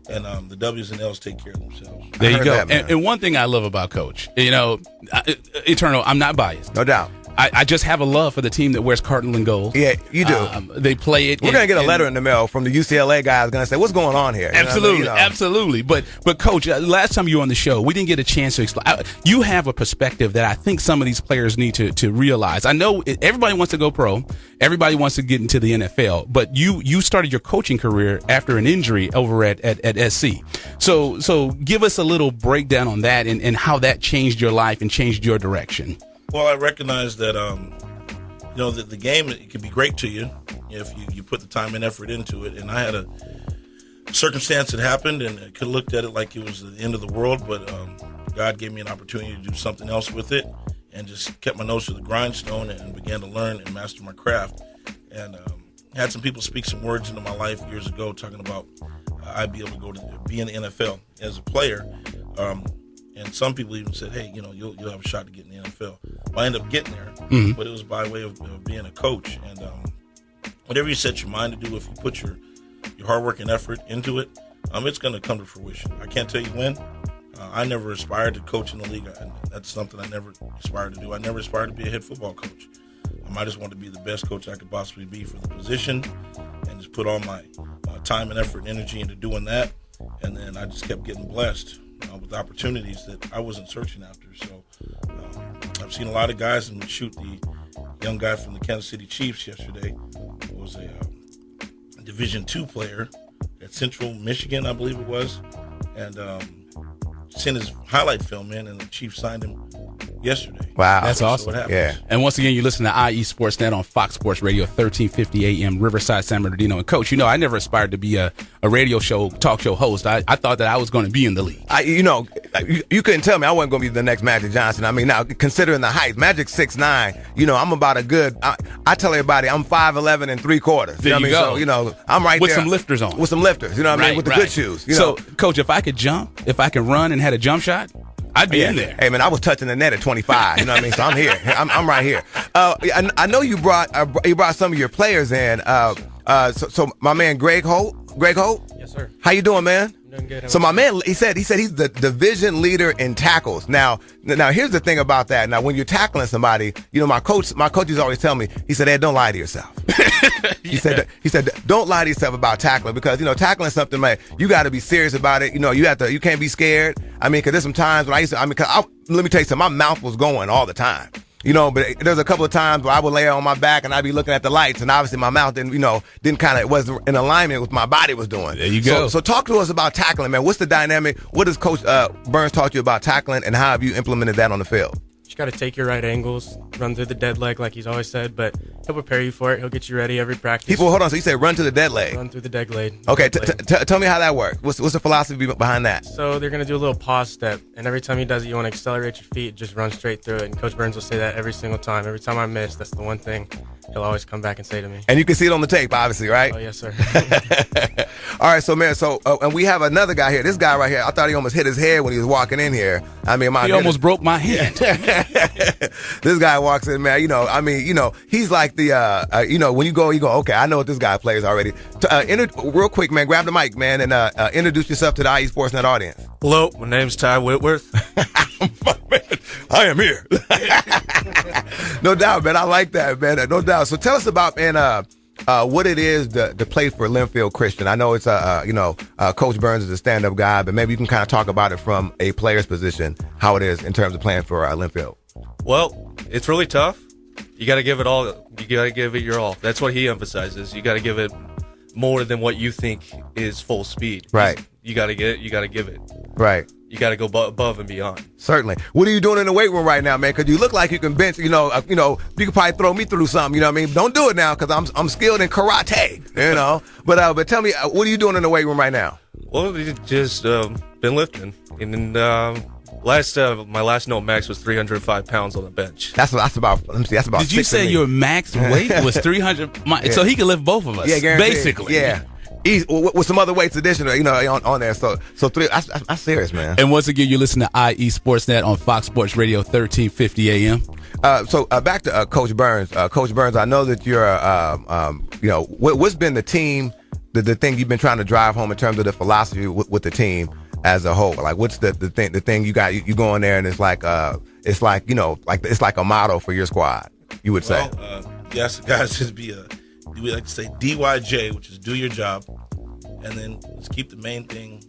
And the W's and L's take care of themselves. There you go. And one thing I love about Coach, Eternal, I'm not biased. No doubt. I just have a love for the team that wears cardinal and gold. Yeah, you do. They play it. We're going to get a letter in the mail from the UCLA guys going to say, what's going on here? Absolutely, absolutely. But Coach, last time you were on the show, we didn't get a chance to explain. You have a perspective that I think some of these players need to realize. I know everybody wants to go pro. Everybody wants to get into the NFL. But you started your coaching career after an injury over at SC. So give us a little breakdown on that and how that changed your life and changed your direction. Well, I recognize that, the game, it can be great to you if you put the time and effort into it. And I had a circumstance that happened, and I could have looked at it like it was the end of the world, but God gave me an opportunity to do something else with it and just kept my nose to the grindstone and began to learn and master my craft. And had some people speak some words into my life years ago talking about I'd be able to be in the NFL as a player. And some people even said, hey, you'll have a shot to get in the NFL. Well, I ended up getting there, but it was by way of being a coach. And whatever you set your mind to do, if you put your hard work and effort into it, it's going to come to fruition. I can't tell you when. I never aspired to coach in the league. That's something I never aspired to do. I never aspired to be a head football coach. I just wanted to be the best coach I could possibly be for the position and just put all my time and effort and energy into doing that. And then I just kept getting blessed with opportunities that I wasn't searching after. So I've seen a lot of guys, and shoot, the young guy from the Kansas City Chiefs yesterday was a Division II player at Central Michigan, I believe it was, and sent his highlight film in, and the Chiefs signed him yesterday. Wow. That's awesome. Yeah. And once again, you listen to IE Sportsnet on Fox Sports Radio, 1350 AM, Riverside, San Bernardino. And Coach, I never aspired to be a radio show, talk show host. I thought that I was going to be in the league. You couldn't tell me I wasn't going to be the next Magic Johnson. I mean, now, considering the height, Magic 6'9", I'm about a good, I tell everybody I'm 5'11" and 3/4. There you go. So, I'm right with there. some lifters on. With some lifters, you know what I mean? With the good shoes. So, Coach, if I could jump, if I could run and had a jump shot, I'd be in there. Hey, man, I was touching the net at 25. You know what I mean? So I'm here. I'm right here. I know you brought some of your players in. So my man Greg Holt. Yes, sir. How you doing, man? I'm doing good. So my man, he said he's the division leader in tackles. Now here's the thing about that. Now when you're tackling somebody, my coaches always tell me. He said, "Ed, don't lie to yourself." He said, "Don't lie to yourself about tackling because tackling something, man, you got to be serious about it. You can't be scared. I mean, because there's some times when let me tell you something. My mouth was going all the time. But there's a couple of times where I would lay on my back and I'd be looking at the lights, and obviously my mouth wasn't in alignment with my body was doing. There you go. So talk to us about tackling, man. What's the dynamic? What has Coach Burns taught you about tackling, and how have you implemented that on the field? You got to take your right angles, run through the dead leg like he's always said, but he'll prepare you for it. He'll get you ready every practice. Hold on. So you say run to the dead leg? Run through the dead leg. Okay, tell me how that works. What's the philosophy behind that? So they're going to do a little pause step, and every time he does it, you want to accelerate your feet, just run straight through it. And Coach Burns will say that every single time. Every time I miss, that's the one thing he'll always come back and say to me. And you can see it on the tape, obviously, right? Oh, yes, sir. All right, so, man, and we have another guy here. This guy right here, I thought he almost hit his head when he was walking in here. I mean, he almost broke my hand. This guy walks in, man, he's like the, when you go, okay, I know what this guy plays already. Real quick, man, grab the mic, man, and introduce yourself to the IE Sportsnet audience. Hello, my name's Ty Whitworth. I am here. No doubt, man. I like that, man. No doubt. So tell us about, man, what it is to play for Linfield Christian. I know it's Coach Burns is a stand-up guy, but maybe you can kind of talk about it from a player's position, how it is in terms of playing for Linfield. Well, it's really tough. You got to give it all. You got to give it your all. That's what he emphasizes. You got to give it more than what you think is full speed. Right. You got to get it. You got to give it. Right. You got to go above and beyond. Certainly. What are you doing in the weight room right now, man? Because you look like you can bench. You could probably throw me through something. You know what I mean? Don't do it now because I'm skilled in karate. But tell me, what are you doing in the weight room right now? Well, just been lifting, and then my last known max was 305 pounds on the bench. That's about. Let me see. That's about. Did you say your max weight was 300? Yeah. So he could lift both of us. Yeah, guaranteed. Basically. Yeah. With some other weights additional, on there. So three. That's serious, man. And once again, you listen to IE Sportsnet on Fox Sports Radio, 1350 AM. So back to Coach Burns. Coach Burns, I know that you're, what's been the team, the thing you've been trying to drive home in terms of the philosophy with the team as a whole? Like, what's the thing you got? You go in there and it's like it's like a motto for your squad. You would say. Yes, guys, just be we like to say DYJ, which is do your job, and then let's keep the main thing,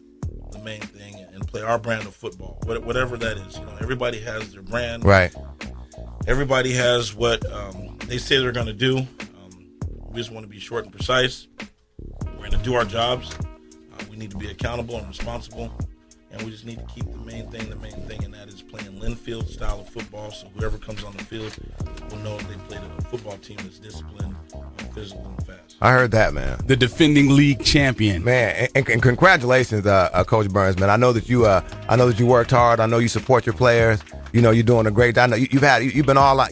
and play our brand of football, whatever that is. Everybody has their brand. Right. Everybody has what they say they're going to do. We just want to be short and precise. We're going to do our jobs. We need to be accountable and responsible, and we just need to keep the main thing, and that is playing Linfield style of football. So whoever comes on the field will know they played a football team that's disciplined, physical, and fast. I heard that, man. The defending league champion, man, and congratulations, Coach Burns, man. I know that you worked hard. I know you support your players. You're doing a great job. I know you've been all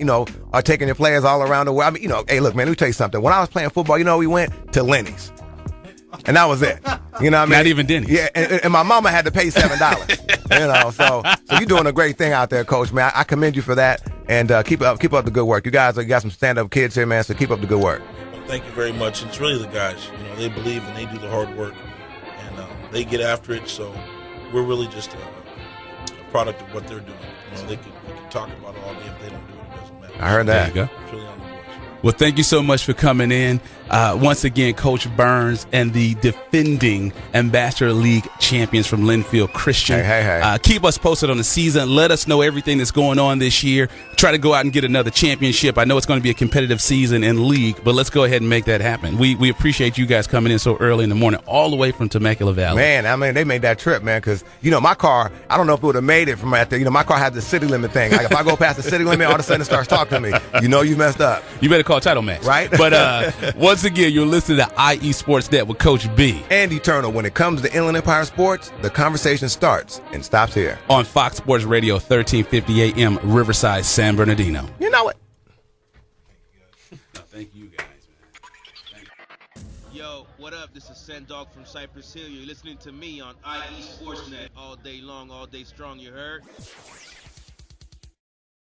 taking your players all around the world. I mean, hey, look, man, let me tell you something. When I was playing football, we went to Lenny's. And that was it. You know what I mean? Not even Denny's. Yeah, and my mama had to pay $7. So you're doing a great thing out there, Coach, man. I commend you for that, and keep up the good work. You guys, you got some stand-up kids here, man, so keep up the good work. Well, thank you very much. It's really the guys. They believe and they do the hard work, and they get after it, so we're really just a product of what they're doing. We can talk about it all day. If they don't do it, it doesn't matter. I heard that. There you go. It's really on the boys. Well, thank you so much for coming in. Once again, Coach Burns and the defending Ambassador League champions from Linfield Christian. Hey. Keep us posted on the season. Let us know everything that's going on this year. Try to go out and get another championship. I know it's going to be a competitive season in league, but let's go ahead and make that happen. We appreciate you guys coming in so early in the morning, all the way from Temecula Valley. Man, I mean, they made that trip, man, because, my car, I don't know if it would have made it from right there. My car has the city limit thing. Like, if I go past the city limit, all of a sudden it starts talking to me. You messed up. You better call Title Max. Right? But once again, you're listening to IE Sports Net with Coach B. And Eternal. When it comes to Inland Empire sports, the conversation starts and stops here. On Fox Sports Radio, 1350 AM, Riverside, San Bernardino. You know it. Thank you guys, man. Yo, what up? This is Sendog from Cypress Hill. You're listening to me on IE Sportsnet all day long, all day strong. You heard?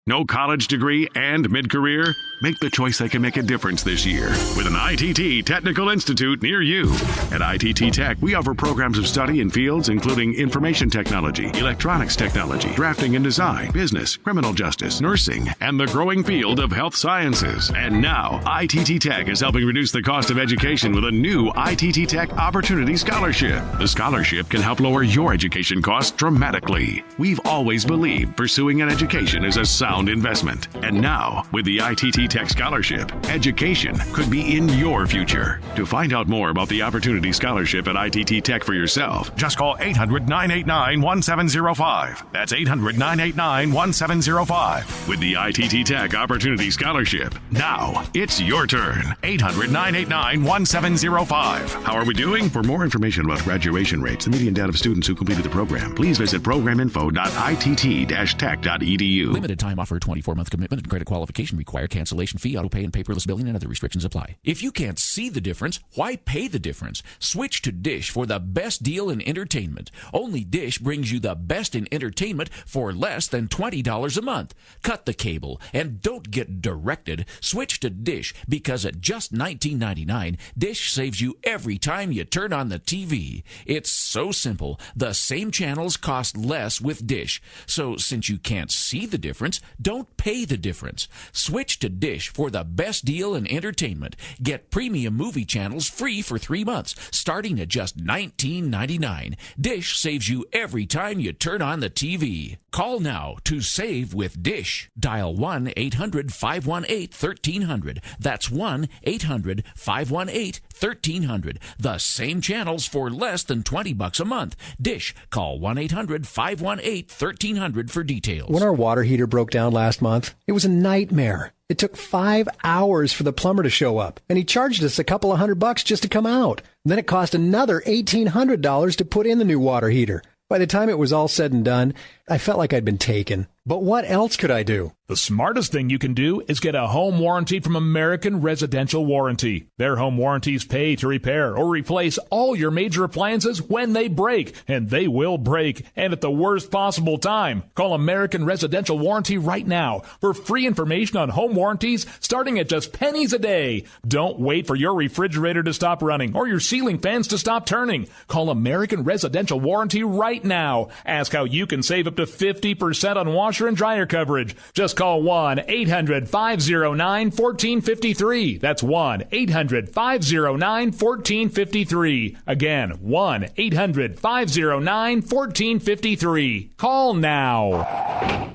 No college degree and mid-career? Make the choice that can make a difference this year with an ITT Technical Institute near you. At ITT Tech, we offer programs of study in fields including information technology, electronics technology, drafting and design, business, criminal justice, nursing, and the growing field of health sciences. And now, ITT Tech is helping reduce the cost of education with a new ITT Tech Opportunity Scholarship. The scholarship can help lower your education costs dramatically. We've always believed pursuing an education is a sound investment. And now, with the ITT Tech Scholarship, education could be in your future. To find out more about the Opportunity Scholarship at ITT Tech for yourself, just call 800-989-1705. That's 800-989-1705. With the ITT Tech Opportunity Scholarship, now it's your turn. 800-989-1705. How are we doing? For more information about graduation rates, the median data of students who completed the program, please visit programinfo.itt-tech.edu. Limited time offer, 24-month commitment, and credit qualification require cancellation fee, auto pay, and paperless billing, and other restrictions apply. If you can't see the difference, why pay the difference? Switch to Dish for the best deal in entertainment. Only Dish brings you the best in entertainment for less than $20 a month. Cut the cable and don't get directed. Switch to Dish because at just $19.99, Dish saves you every time you turn on the TV. It's so simple. The same channels cost less with Dish. So since you can't see the difference, don't pay the difference. Switch to Dish for the best deal in entertainment. Get premium movie channels free for 3 months, starting at just $19.99. Dish saves you every time you turn on the TV. Call now to save with Dish. Dial 1-800-518-1300. That's 1-800-518-1300. The same channels for less than $20 a month. Dish. Call 1-800-518-1300 for details. When our water heater broke down last month, it was a nightmare. It took 5 hours for the plumber to show up, and he charged us a couple of $100 just to come out. And then it cost another $1,800 to put in the new water heater. By the time it was all said and done, I felt like I'd been taken. But what else could I do? The smartest thing you can do is get a home warranty from American Residential Warranty. Their home warranties pay to repair or replace all your major appliances when they break, and they will break, and at the worst possible time. Call American Residential Warranty right now for free information on home warranties starting at just pennies a day. Don't wait for your refrigerator to stop running or your ceiling fans to stop turning. Call American Residential Warranty right now. Ask how you can save up to 50% on washer and dryer coverage. Just call 1-800-509-1453. That's 1-800-509-1453. Again, 1-800-509-1453. Call now.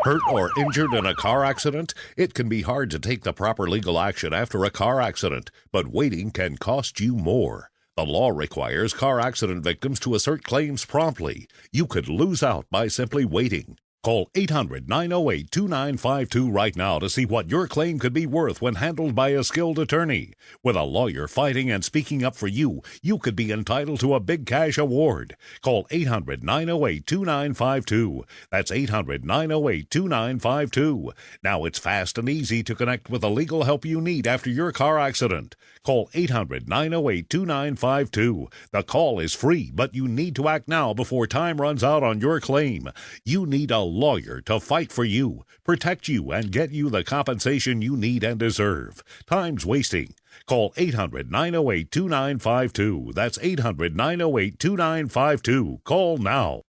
Hurt or injured in a car accident? It can be hard to take the proper legal action after a car accident, but waiting can cost you more. The law requires car accident victims to assert claims promptly. You could lose out by simply waiting. Call 800-908-2952 right now to see what your claim could be worth when handled by a skilled attorney. With a lawyer fighting and speaking up for you, you could be entitled to a big cash award. Call 800-908-2952. That's 800-908-2952. Now it's fast and easy to connect with the legal help you need after your car accident. Call 800-908-2952. The call is free, but you need to act now before time runs out on your claim. You need a lawyer to fight for you, protect you, and get you the compensation you need and deserve. Time's wasting. Call 800-908-2952. That's 800-908-2952. Call now.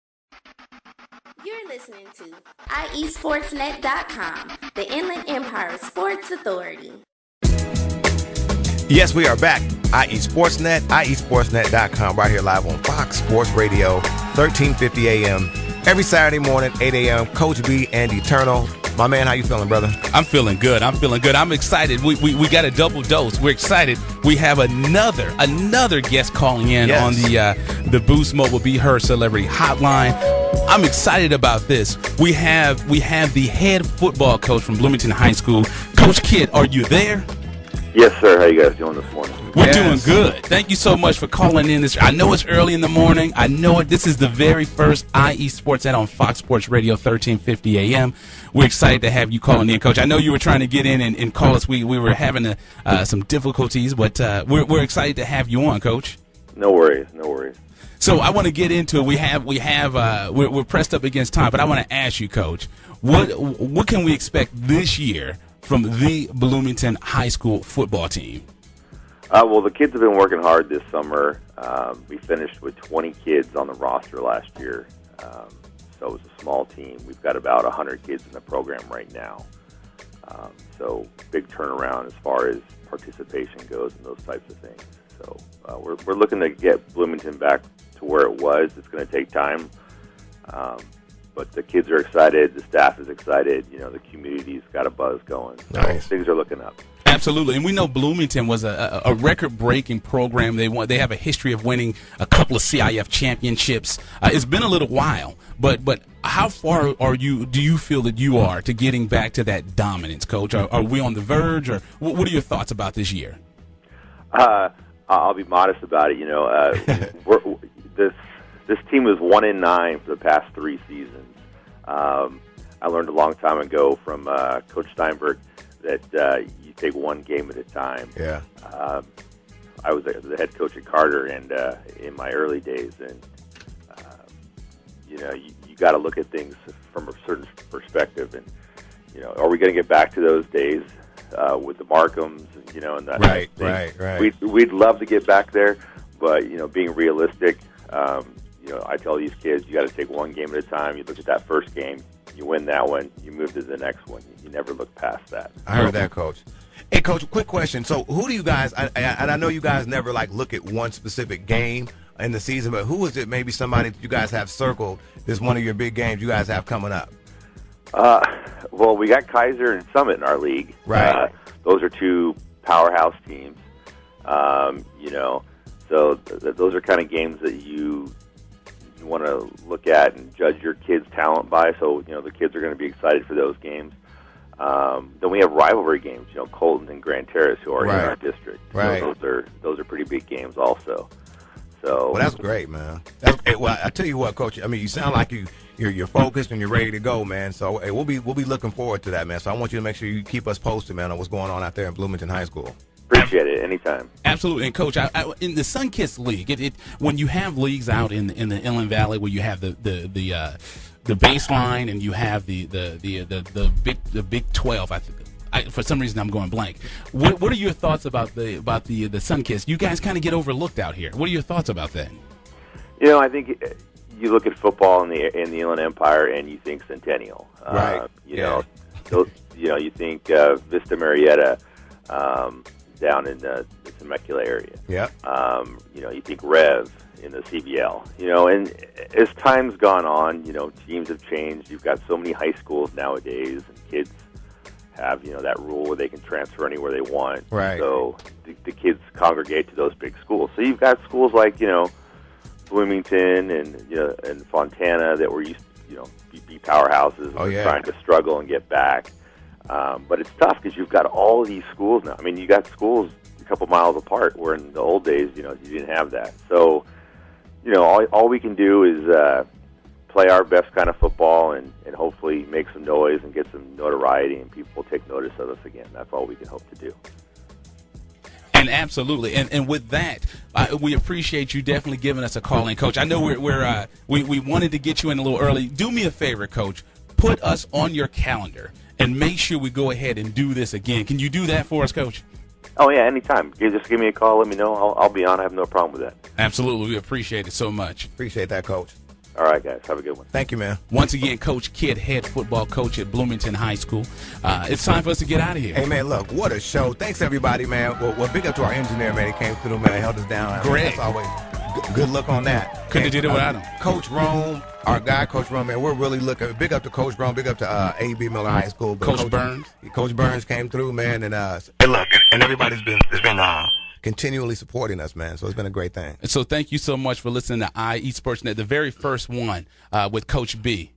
You're listening to IESportsNet.com, the Inland Empire Sports Authority. Yes, we are back. IE Sportsnet, IESportsNet.com, right here live on Fox Sports Radio, 1350 a.m. Every Saturday morning, 8 a.m. Coach B, Andy Turner. My man, how you feeling, brother? I'm feeling good. I'm excited. We got a double dose. We're excited. We have another guest calling in on the Boost Mobile Be Heard Celebrity Hotline. I'm excited about this. We have the head football coach from Bloomington High School. Coach Kidd, are you there? Yes, sir. How you guys doing this morning? We're doing good. Thank you so much for calling in. I know it's early in the morning. I know it. This is the very first IE Sports Net on Fox Sports Radio, 1350 a.m. We're excited to have you calling in, Coach. I know you were trying to get in and call us. We were having some difficulties, but we're excited to have you on, Coach. No worries. So I want to get into it. We're pressed up against time, but I want to ask you, Coach, what can we expect this year from the Bloomington High School football team? Well, the kids have been working hard this summer. We finished with 20 kids on the roster last year, so it was a small team. We've got about 100 kids in the program right now. So big turnaround as far as participation goes and those types of things. So we're looking to get Bloomington back to where it was. It's going to take time. But the kids are excited. The staff is excited. You know, the community's got a buzz going. So nice. Things are looking up. Absolutely, and we know Bloomington was a record-breaking program. They have a history of winning a couple of CIF championships. It's been a little while, but how far do you feel that you are to getting back to that dominance, Coach? Are we on the verge, or what are your thoughts about this year? I'll be modest about it. You know, this team was 1-9 for the past 3 seasons. I learned a long time ago from Coach Steinberg that you take one game at a time. Yeah. I was the head coach at Gardner, and in my early days, and you know, you got to look at things from a certain perspective. And you know, are we going to get back to those days with the Markhams? You know, and that right. We'd love to get back there, but you know, being realistic. You know, I tell these kids, you got to take one game at a time. You look at that first game, you win that one, you move to the next one. You never look past that. I heard that, Coach. Hey, Coach, quick question. So who do you guys, and I know you guys never like look at one specific game in the season, but who is it, maybe somebody that you guys have circled as one of your big games you guys have coming up? Well, we got Kaiser and Summit in our league. Right. Those are 2 powerhouse teams. You know, so those are kind of games that you want to look at and judge your kids' talent by. So, you know, the kids are going to be excited for those games. Then we have rivalry games, you know, Colton and Grand Terrace, who are in our district. Right. So those are pretty big games also. So, well, that's great, man. Well, I tell you what, Coach. I mean, you sound like you're focused and you're ready to go, man. So, hey, we'll be looking forward to that, man. So, I want you to make sure you keep us posted, man, on what's going on out there in Bloomington High School. Appreciate it. Anytime. Absolutely. And, Coach, in the Sunkist League, when you have leagues out in the Inland Valley where you have the baseline and you have the Big 12, for some reason I'm going blank. What are your thoughts about the Sunkist? You guys kind of get overlooked out here. What are your thoughts about that? You know, I think you look at football in the Inland Empire and you think Centennial. Right. You know, you think Vista Marietta. Down in the Temecula area. Yeah. You know, you think Rev in the CBL. You know, and as time's gone on, you know, teams have changed. You've got so many high schools nowadays, and kids have, you know, that rule where they can transfer anywhere they want. Right. So the kids congregate to those big schools. So you've got schools like, you know, Bloomington and, you know, and Fontana that were be powerhouses. Oh, yeah. Trying to struggle and get back. But it's tough because you've got all of these schools now. I mean, you got schools a couple miles apart, where in the old days, you didn't have that. So, all we can do is play our best kind of football and hopefully make some noise and get some notoriety, and people will take notice of us again. That's all we can hope to do. And absolutely, and with that, we appreciate you definitely giving us a call in, Coach. I know we wanted to get you in a little early. Do me a favor, Coach. Put us on your calendar and make sure we go ahead and do this again. Can you do that for us, Coach? Oh, yeah, anytime. You just give me a call, let me know. I'll be on. I have no problem with that. Absolutely. We appreciate it so much. Appreciate that, Coach. All right, guys. Have a good one. Thank you, man. Once again, Coach Kidd, head football coach at Bloomington High School. It's time for us to get out of here. Hey, man, look, what a show. Thanks, everybody, man. Well, big up to our engineer, man. He came through, man, and held us down. Great. That's always good luck on that. Couldn't have did it without him. Coach Rome, our guy, Coach Rome, man, we're really looking. Big up to Coach Rome. Big up to A.B. Miller High School. Coach Burns. Coach Burns came through, man, and look, and everybody's been continually supporting us, man. So it's been a great thing. And so thank you so much for listening to IE Sportsnet, the very first one with Coach B.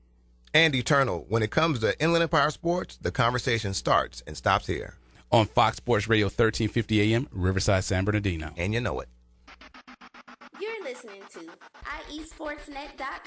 And Eternal. When it comes to Inland Empire sports, the conversation starts and stops here. On Fox Sports Radio 1350 AM, Riverside, San Bernardino. And you know it. You're listening to IESportsnet.com.